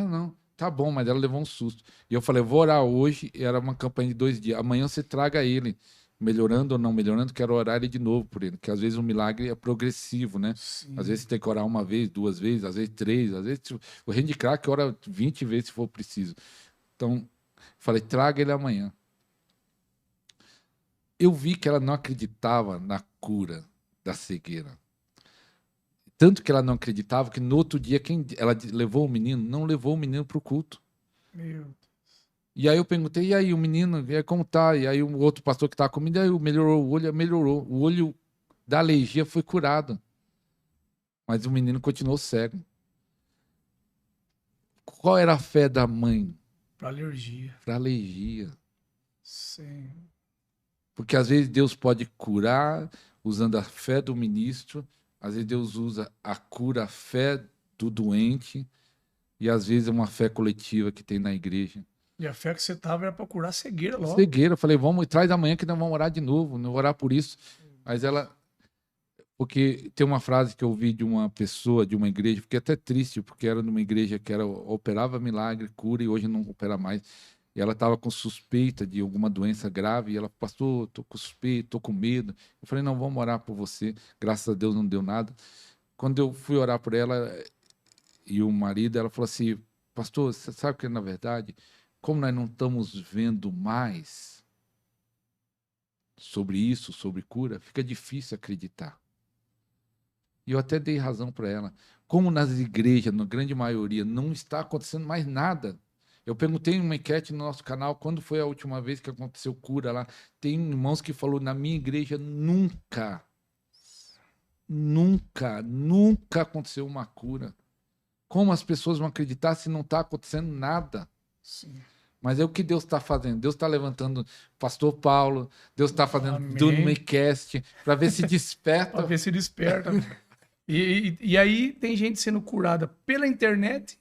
Não, tá bom, mas ela levou um susto. E eu falei, vou orar hoje. E era uma campanha de 2 dias. Amanhã você traga ele. Melhorando ou não melhorando, quero orar ele de novo por ele. Porque às vezes o milagre é progressivo, né? Sim. Às vezes você tem que orar 1 vez, 2 vezes, às vezes 3, às vezes o Randy Crack ora 20 vezes se for preciso. Então, falei, traga ele amanhã. Eu vi que ela não acreditava na cura da cegueira. Tanto que ela não acreditava que no outro dia, ela levou o menino, não levou o menino para o culto. Meu Deus. E aí eu perguntei, e aí o menino, como tá? E aí o outro pastor que estava comigo, aí melhorou o olho, melhorou. O olho da alergia foi curado. Mas o menino continuou cego. Qual era a fé da mãe? Para alergia. Para alergia. Sim. Porque às vezes Deus pode curar usando a fé do ministro, às vezes Deus usa a cura, a fé do doente, e às vezes é uma fé coletiva que tem na igreja. E a fé que você estava era para curar cegueira logo. Cegueira. Eu falei, vamos, traz amanhã que nós vamos orar de novo, não orar por isso. Mas ela... Porque tem uma frase que eu ouvi de uma pessoa, de uma igreja, fiquei até triste, porque era numa igreja que operava milagre, cura, e hoje não opera mais. E ela estava com suspeita de alguma doença grave, e ela, pastor, estou com suspeita, estou com medo. Eu falei, não, vamos orar por você. Graças a Deus não deu nada. Quando eu fui orar por ela, e o marido, ela falou assim, pastor, você sabe que na verdade... Como nós não estamos vendo mais sobre isso, sobre cura, fica difícil acreditar. E eu até dei razão para ela. Como nas igrejas, na grande maioria, não está acontecendo mais nada. Eu perguntei em uma enquete no nosso canal, quando foi a última vez que aconteceu cura lá. Tem irmãos que falaram, na minha igreja nunca aconteceu uma cura. Como as pessoas vão acreditar se não está acontecendo nada? Sim. Mas é o que Deus está fazendo. Deus está levantando o pastor Paulo, Deus está fazendo Dunamicast para ver se desperta. Para ver se desperta. E aí tem gente sendo curada pela internet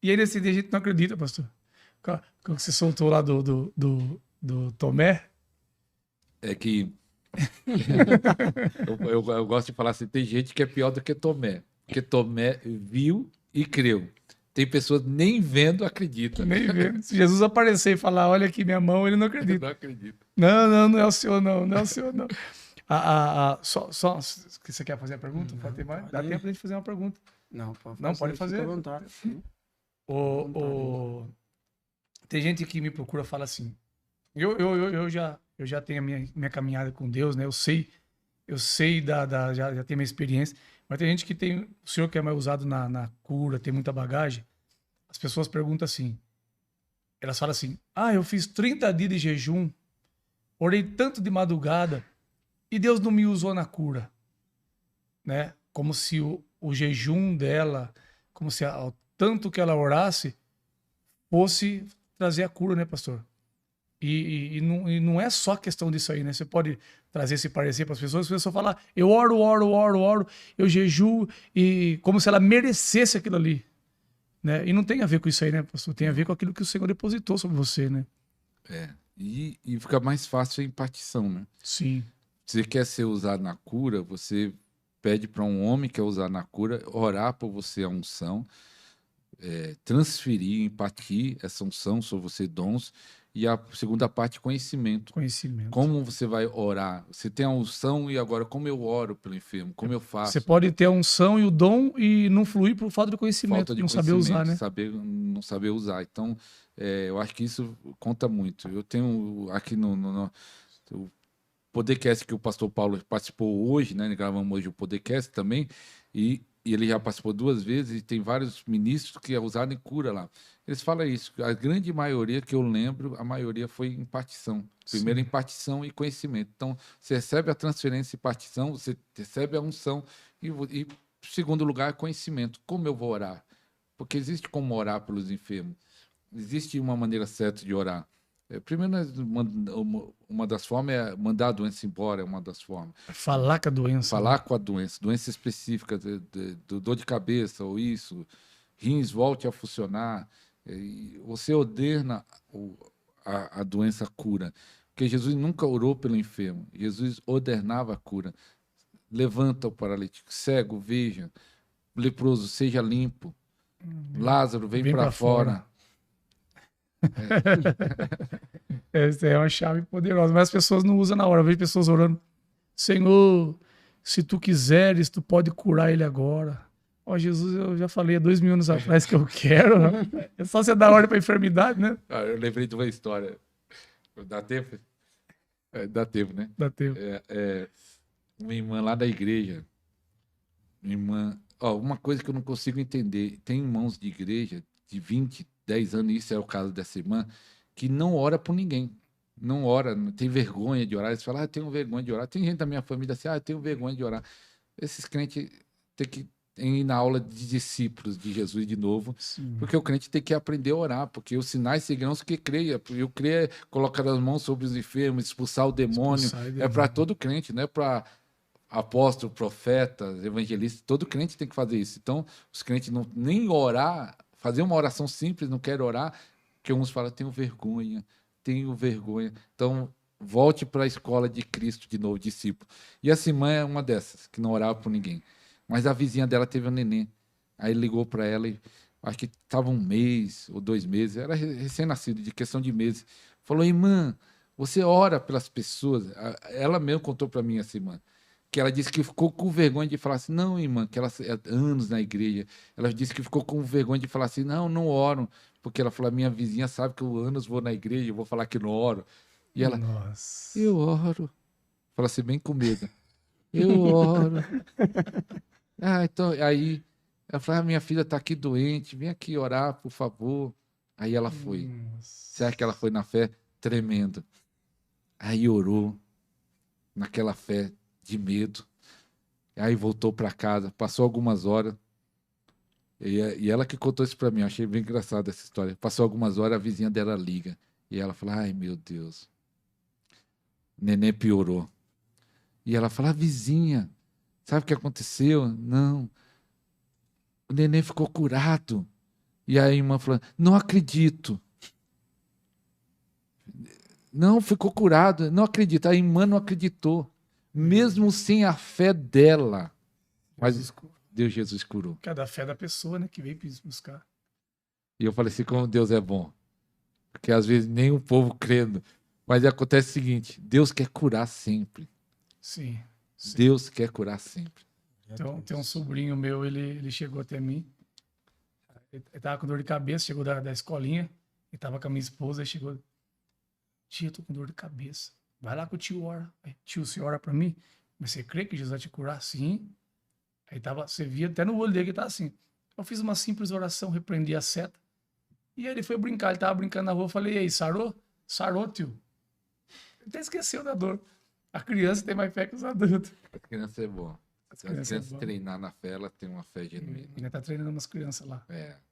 e aí desse dia a gente não acredita, pastor. Quando você soltou lá do Tomé. É que eu gosto de falar assim, tem gente que é pior do que Tomé. Porque Tomé viu e creu. Tem pessoas nem vendo acreditam. Nem vendo. Se Jesus aparecer e falar, olha aqui minha mão, ele não acredita. Não acredita. Não é o senhor não, não é o senhor não. Só você quer fazer a pergunta? Pode ter mais? Dá tempo de a gente fazer uma pergunta. Não, pode fazer. Não, pode fica fazer. à vontade. Tem gente que me procura e fala assim, eu já tenho a minha caminhada com Deus, né? Eu sei já tenho minha experiência, mas tem gente que tem, o senhor que é mais usado na cura, tem muita bagagem, as pessoas perguntam assim, elas falam assim, eu fiz 30 dias de jejum, orei tanto de madrugada e Deus não me usou na cura, né? Como se o jejum dela, como se ao tanto que ela orasse, fosse trazer a cura, né, pastor? E não é só questão disso aí, né? Você pode trazer esse parecer para as pessoas falam, eu oro, eu jejuo, e como se ela merecesse aquilo ali, né? E não tem a ver com isso aí, né, pastor? Tem a ver com aquilo que o Senhor depositou sobre você, né? E fica mais fácil a impartição, né? Sim. Você quer ser usado na cura, você pede para um homem que é usado na cura orar por você a unção, transferir, impartir essa unção sobre você, dons, e a segunda parte, conhecimento. Como você vai orar? Você tem a unção e agora como eu oro pelo enfermo? Como eu faço? Você pode ter a unção e o dom e não fluir por falta de conhecimento, Falta de não conhecimento, saber usar, né? não saber usar. Então, eu acho que isso conta muito. Eu tenho aqui no podcast que o pastor Paulo participou hoje, né? Gravamos hoje o podcast também, e ele já participou 2 vezes, e tem vários ministros que é usado em cura lá. Eles falam isso, a grande maioria que eu lembro, a maioria foi impartição. Primeiro, impartição e conhecimento. Então, você recebe a transferência e impartição, você recebe a unção, e segundo lugar, conhecimento. Como eu vou orar? Porque existe como orar pelos enfermos. Existe uma maneira certa de orar. Primeiro, uma das formas é mandar a doença embora, é uma das formas. Falar com a doença. Falar com a doença específica, do dor de cabeça ou isso, rins volte a funcionar. Você ordena a doença a cura. Porque Jesus nunca orou pelo enfermo, Jesus ordenava a cura. Levanta o paralítico, cego, veja, leproso, seja limpo. Lázaro, vem para fora. Essa é uma chave poderosa, mas as pessoas não usam na hora. Eu vejo pessoas orando, Senhor, se tu quiseres, tu pode curar ele agora. Jesus, eu já falei há 2000 anos atrás que eu quero. É só você dar ordem para enfermidade, né? Eu lembrei de uma história. Dá tempo? Dá tempo, né? Dá tempo. Uma irmã lá da igreja, uma coisa que eu não consigo entender, tem irmãos de igreja de 20, 10 anos, isso é o caso dessa irmã, que não ora por ninguém. Não ora, não tem vergonha de orar. Eles falam, eu tenho vergonha de orar. Tem gente da minha família assim, eu tenho vergonha de orar. Esses crentes têm que ir na aula de discípulos de Jesus de novo, porque o crente tem que aprender a orar, porque os sinais seguirão os que creia. Eu creio, colocar as mãos sobre os enfermos, expulsar o demônio. É para todo crente, não é para apóstolo, profeta, evangelista. Todo crente tem que fazer isso. Então, os crentes não nem orar, fazer uma oração simples, não querem orar, porque uns falam, tenho vergonha. Então, volte para a escola de Cristo de novo, discípulo. E essa irmã é uma dessas, que não orava por ninguém. Mas a vizinha dela teve um neném. Aí ele ligou para ela, e acho que estava 1 mês ou 2 meses, era recém-nascido, de questão de meses. Falou, irmã, você ora pelas pessoas. Ela mesmo contou para mim, essa irmã, que ela disse que ficou com vergonha de falar assim, não, irmã, que ela há anos na igreja, ela disse que ficou com vergonha de falar assim, não oro, porque ela falou, minha vizinha sabe que eu anos vou na igreja, eu vou falar que não oro. E ela, nossa, eu oro. Fala assim, bem com medo. Eu oro. Então, aí ela falou, minha filha está aqui doente, vem aqui orar, por favor. Aí ela foi. Será que ela foi na fé? Tremendo. Aí orou, naquela fé de medo. Aí voltou para casa, passou algumas horas. E ela que contou isso para mim, eu achei bem engraçada essa história. Passou algumas horas, a vizinha dela liga. E ela fala, ai meu Deus, neném piorou. E ela fala, vizinha, sabe o que aconteceu? Não, o neném ficou curado. E a irmã falou, não acredito. Não, ficou curado, não acredito. A irmã não acreditou, mesmo sem a fé dela. Mas Jesus curou. Cada fé da pessoa, né, que veio buscar. E eu falei assim, como Deus é bom. Porque às vezes nem o povo crendo. Mas acontece o seguinte, Deus quer curar sempre. Sim. Deus quer curar sempre. Tem um sobrinho meu, ele chegou até mim. Ele tava com dor de cabeça, chegou da escolinha. Ele tava com a minha esposa, aí chegou. Tia, eu tô com dor de cabeça. Vai lá que o tio ora. Aí, tio, você ora pra mim? Mas você crê que Jesus vai te curar? Sim. Aí você via até no olho dele que tá assim. Eu fiz uma simples oração, repreendi a seta. E aí ele foi brincar, ele tava brincando na rua. Eu falei, e aí, sarou? Sarou, tio. Ele até esqueceu da dor. A criança tem mais fé que os adultos. A criança é boa. Se a criança treinar na fé, ela tem uma fé genuína. Ele tá treinando umas crianças lá.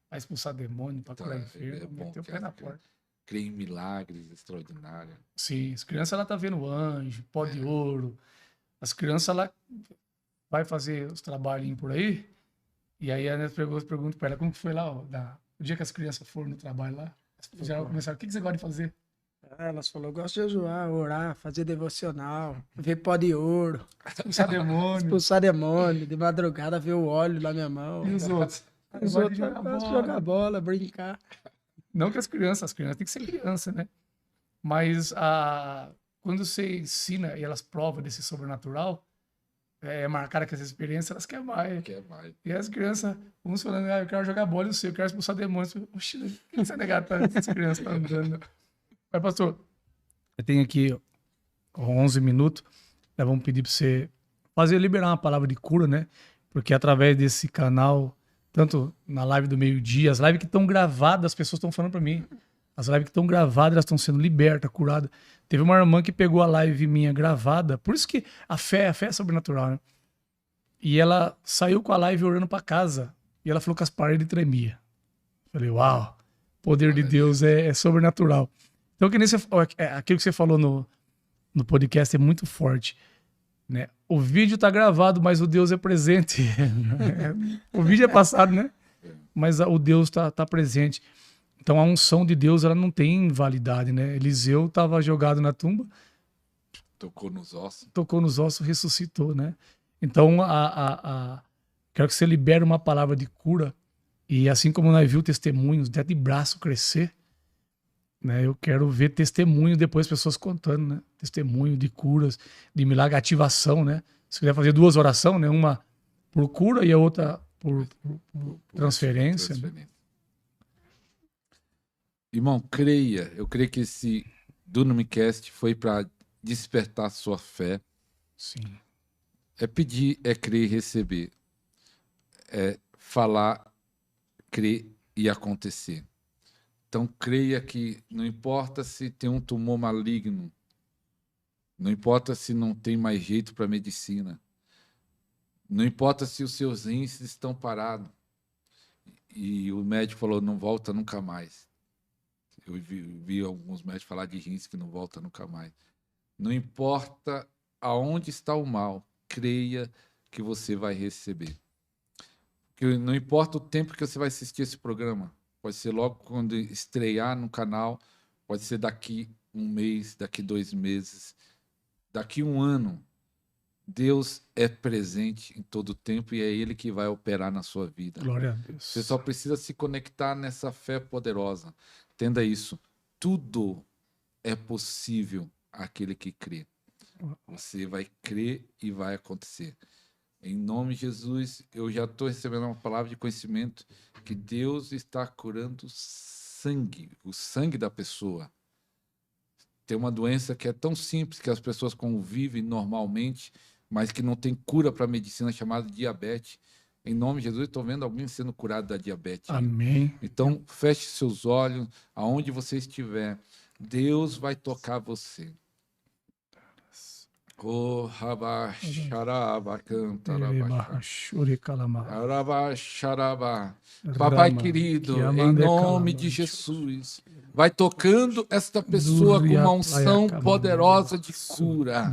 Pra expulsar demônio, pra curar enfermo, meter o pé na porta. Crê em milagres extraordinários. Sim, as crianças, ela tá vendo anjo, pó de ouro. As crianças, ela vai fazer os trabalhinhos por aí. E aí a Neto pergunta pra ela, como que foi lá, o dia que as crianças foram no trabalho lá? Já começaram, o que você gosta de fazer? Elas falaram, eu gosto de jejuar, orar, fazer devocional, ver pó de ouro. Expulsar demônio. Expulsar demônio, de madrugada ver o óleo na minha mão. E os outros? Os outros gostam de jogar bola, brincar. Não que as crianças têm que ser criança, né? Mas quando você ensina e elas provam desse sobrenatural, marcaram com essa experiência, elas querem mais. E as crianças, uns falando, eu quero jogar bola, eu quero expulsar demônios. Oxi, o que você é negado para essas crianças estão andando? Mas, pastor, eu tenho aqui 11 minutos, nós vamos pedir para você liberar uma palavra de cura, né? Porque através desse canal, tanto na live do meio-dia, as lives que estão gravadas, as pessoas estão falando para mim. As lives que estão gravadas, elas estão sendo libertas, curadas. Teve uma irmã que pegou a live minha gravada, por isso que a fé é sobrenatural, né? E ela saiu com a live orando para casa, e ela falou que as paredes tremiam. Falei, uau, o poder de Deus é sobrenatural. Então, aquilo que você falou no podcast é muito forte, né? O vídeo tá gravado, mas o Deus é presente. O vídeo é passado, né? Mas o Deus tá presente. Então, a unção de Deus, ela não tem validade, né? Eliseu estava jogado na tumba. Tocou nos ossos, ressuscitou, né? Então, quero que você libere uma palavra de cura. E assim como nós vimos testemunhos, até de braço crescer, né? Eu quero ver testemunho depois, pessoas contando, né? Testemunho de curas, de milagre, ativação, né? Se quiser fazer 2 orações, né? Uma por cura e a outra por transferência. Né? Irmão, creia. Eu creio que esse Dunamicast foi para despertar sua fé. Sim. É pedir, é crer e receber. É falar, crer e acontecer. Então, creia que não importa se tem um tumor maligno, não importa se não tem mais jeito para medicina, não importa se os seus rins estão parados e o médico falou, não volta nunca mais. Eu vi alguns médicos falar de rins que não volta nunca mais. Não importa aonde está o mal, creia que você vai receber. Porque não importa o tempo que você vai assistir esse programa, pode ser logo quando estrear no canal, pode ser daqui 1 mês, daqui 2 meses, daqui 1 ano. Deus é presente em todo o tempo e é Ele que vai operar na sua vida. Glória a Deus. Você só precisa se conectar nessa fé poderosa. Entenda isso. Tudo é possível àquele que crê. Você vai crer e vai acontecer. Em nome de Jesus, eu já estou recebendo uma palavra de conhecimento que Deus está curando sangue, o sangue da pessoa. Tem uma doença que é tão simples que as pessoas convivem normalmente, mas que não tem cura para a medicina, chamada diabetes. Em nome de Jesus, estou vendo alguém sendo curado da diabetes. Amém. Então, feche seus olhos, aonde você estiver. Deus vai tocar você. Oh, Rabá, Xarabá, canta, Rabá, Xarabá. Papai querido, em nome de Jesus, vai tocando esta pessoa com uma unção poderosa de cura.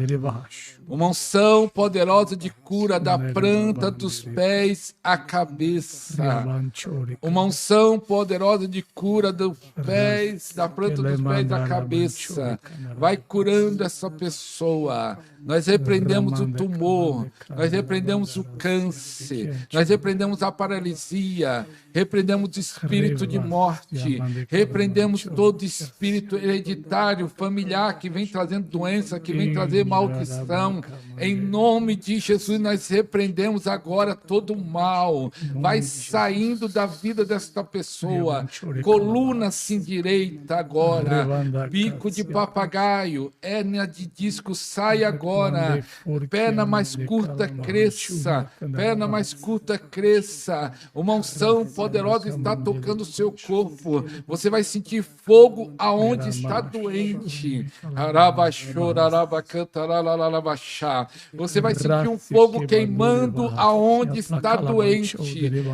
Uma unção poderosa de cura da planta dos pés à cabeça. Uma unção poderosa de cura dos pés, da planta dos pés à cabeça. Vai curando essa pessoa. Nós repreendemos o tumor, nós repreendemos o câncer, nós repreendemos a paralisia. repreendemos espírito de morte, repreendemos todo espírito hereditário, familiar, que vem trazendo doença, que vem trazer maldição. Em nome de Jesus, nós repreendemos agora todo mal. Vai saindo da vida desta pessoa. Coluna assim direita agora. Bico de papagaio, hérnia de disco, sai agora. Perna mais curta, cresça. Perna mais curta, cresça. Uma unção poderosa está tocando o seu corpo. Você vai sentir fogo aonde está doente. Você vai sentir um fogo queimando aonde está doente.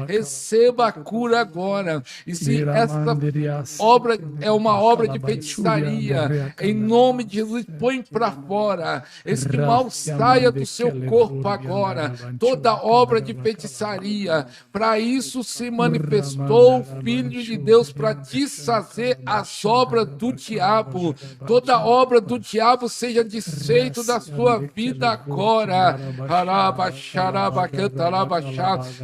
Receba a cura agora. E se essa obra é uma obra de feitiçaria, em nome de Jesus, põe para fora. Esse mal saia do seu corpo agora. Toda obra de feitiçaria. Para isso se manifestou o Filho de Deus, para desfazer as obras do diabo. Toda obra do diabo seja desfeito da sua vida agora.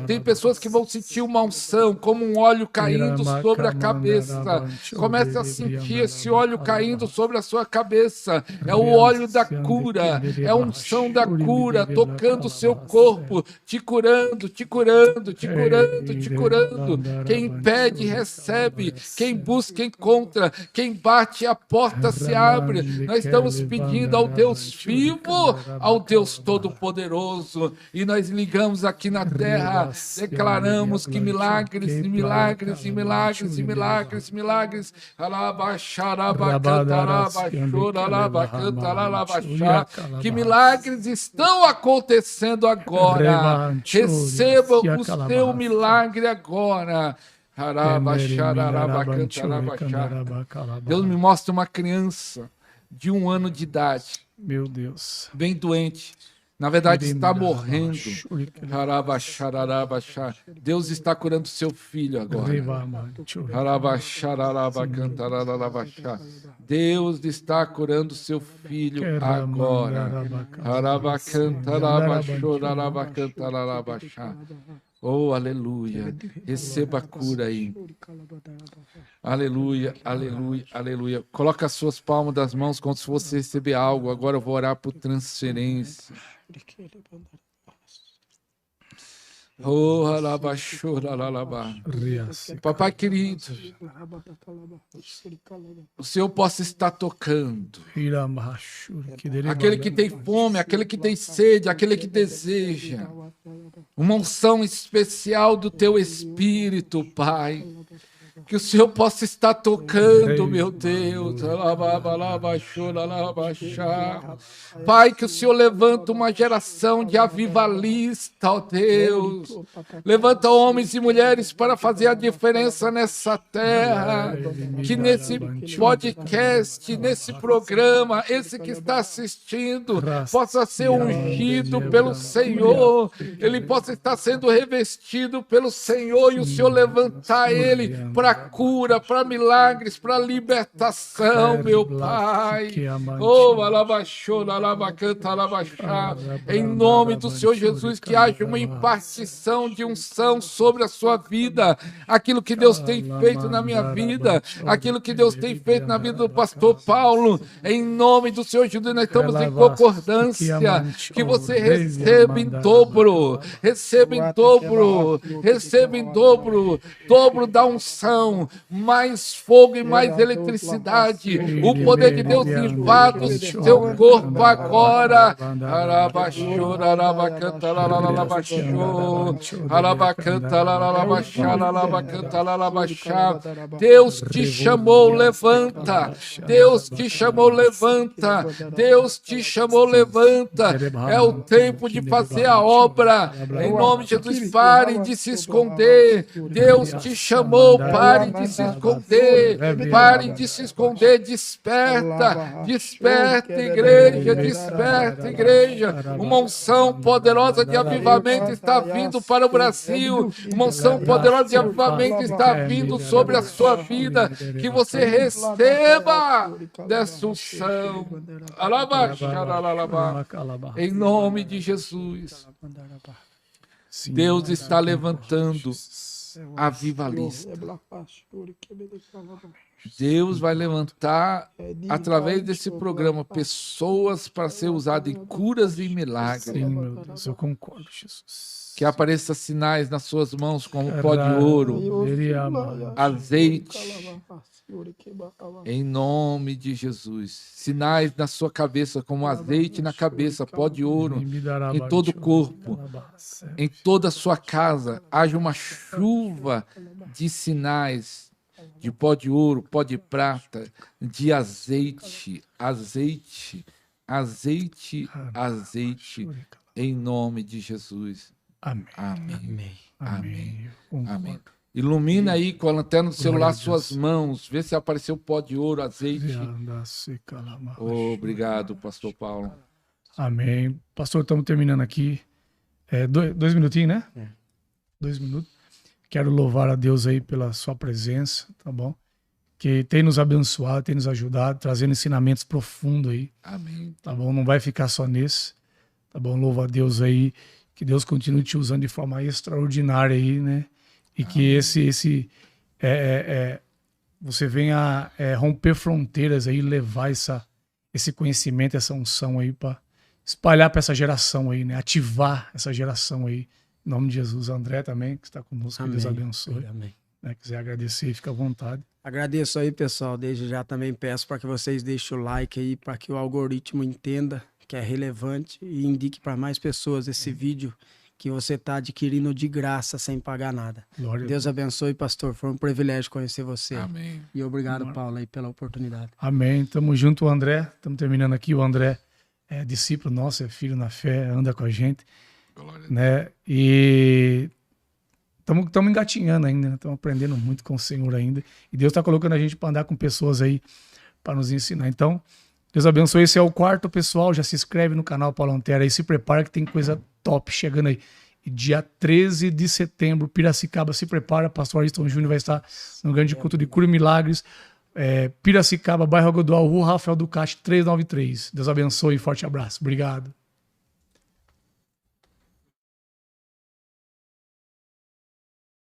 Tem pessoas que vão sentir uma unção, como um óleo caindo sobre a cabeça. Comece a sentir esse óleo caindo sobre a sua cabeça. É o óleo da cura, é a unção da cura, tocando o seu corpo, te curando, te curando, te curando, te curando. Quem pede, recebe. Quem busca, encontra. Quem bate, a porta se abre. Nós estamos pedindo ao Deus vivo, ao Deus Todo-Poderoso. E nós ligamos aqui na terra, declaramos que milagres, e milagres, e milagres, e milagres, milagres. Que milagres estão acontecendo agora. Receba o seu milagre agora. Deus me mostra uma criança de 1 ano de idade. Meu Deus. Bem doente. Na verdade, está morrendo. Deus está curando seu filho agora. Deus está curando seu filho agora. Oh, aleluia. Receba a cura aí. Aleluia, aleluia, aleluia. Coloca as suas palmas das mãos como se fosse receber algo. Agora eu vou orar por transferência. Oh, Papai querido, o Senhor possa estar tocando aquele que tem fome, aquele que tem sede, aquele que deseja uma unção especial do teu Espírito, Pai. Que o Senhor possa estar tocando, meu Deus. Pai, que o Senhor levanta uma geração de avivalista, ó Deus. Levanta homens e mulheres para fazer a diferença nessa terra. Que nesse podcast, nesse programa, esse que está assistindo, possa ser ungido pelo Senhor. Ele possa estar sendo revestido pelo Senhor e o Senhor levantar ele para cura, para milagres, para libertação, meu Pai. Oh, em nome do Senhor Jesus, que haja uma impartição de unção sobre a sua vida. Aquilo que Deus tem feito na minha vida, aquilo que Deus tem feito na vida do pastor Paulo, em nome do Senhor Jesus, nós estamos em concordância. Que você receba em dobro, receba em dobro, receba em dobro, dobro da unção, mais fogo e mais eletricidade. O poder de Deus invade o seu corpo agora. Deus te chamou, levanta. Deus te chamou, levanta. Deus te chamou, levanta. É o tempo de fazer a obra. Em nome de Jesus, pare de se esconder. Deus te chamou, pare de se esconder, pare de se esconder, desperta, desperta, igreja, desperta, igreja. Uma unção poderosa de avivamento está vindo para o Brasil, uma unção poderosa de avivamento está vindo sobre a sua vida, que você receba dessa unção. Em nome de Jesus. Deus está levantando avivalista. Deus vai levantar, através desse programa, pessoas para ser usadas em curas e milagres. Sim, meu Deus, eu concordo, Jesus. Que apareçam sinais nas suas mãos, como pó de ouro, azeite, em nome de Jesus. Sinais na sua cabeça, como azeite na cabeça, pó de ouro, em todo o corpo, em toda a sua casa. Haja uma chuva de sinais, de pó de ouro, pó de prata, de azeite, azeite, azeite, azeite, em nome de Jesus. Amém. Amém. Amém. Amém. Ilumina aí com a lanterna do celular suas mãos. Vê se apareceu pó de ouro, azeite. Obrigado, pastor Paulo. Amém. Pastor, estamos terminando aqui. 2 minutinhos, né? 2 minutos. Quero louvar a Deus aí pela sua presença, tá bom? Que tem nos abençoado, tem nos ajudado, trazendo ensinamentos profundos aí. Amém. Tá bom? Não vai ficar só nesse. Tá bom? Louva a Deus aí. Que Deus continue te usando de forma extraordinária aí, né? E que você venha romper fronteiras aí, levar esse conhecimento, essa unção aí para espalhar para essa geração aí, né? Ativar essa geração aí. Em nome de Jesus. André também, que está conosco, que Deus abençoe. Amém. Né? Quiser agradecer, fica à vontade. Agradeço aí, pessoal. Desde já também peço para que vocês deixem o like aí, para que o algoritmo entenda que é relevante e indique para mais pessoas esse vídeo que você está adquirindo de graça, sem pagar nada. Glória Deus abençoe, pastor. Foi um privilégio conhecer você. Amém. E obrigado, Paulo, aí, pela oportunidade. Amém. Tamo junto, André. Estamos terminando aqui. O André é discípulo nosso, é filho na fé, anda com a gente. Glória Né? E estamos engatinhando ainda, estamos aprendendo muito com o Senhor ainda. E Deus está colocando a gente para andar com pessoas aí, para nos ensinar. Então, Deus abençoe. Esse é o quarto, pessoal. Já se inscreve no canal Paulo Antero aí. Se prepara que tem coisa top chegando aí. E dia 13 de setembro, Piracicaba, se prepara. Pastor Ariston Júnior vai estar no grande culto de Cura e Milagres. Piracicaba, bairro Godoal, Rua Rafael Ducati, 393. Deus abençoe e forte abraço. Obrigado.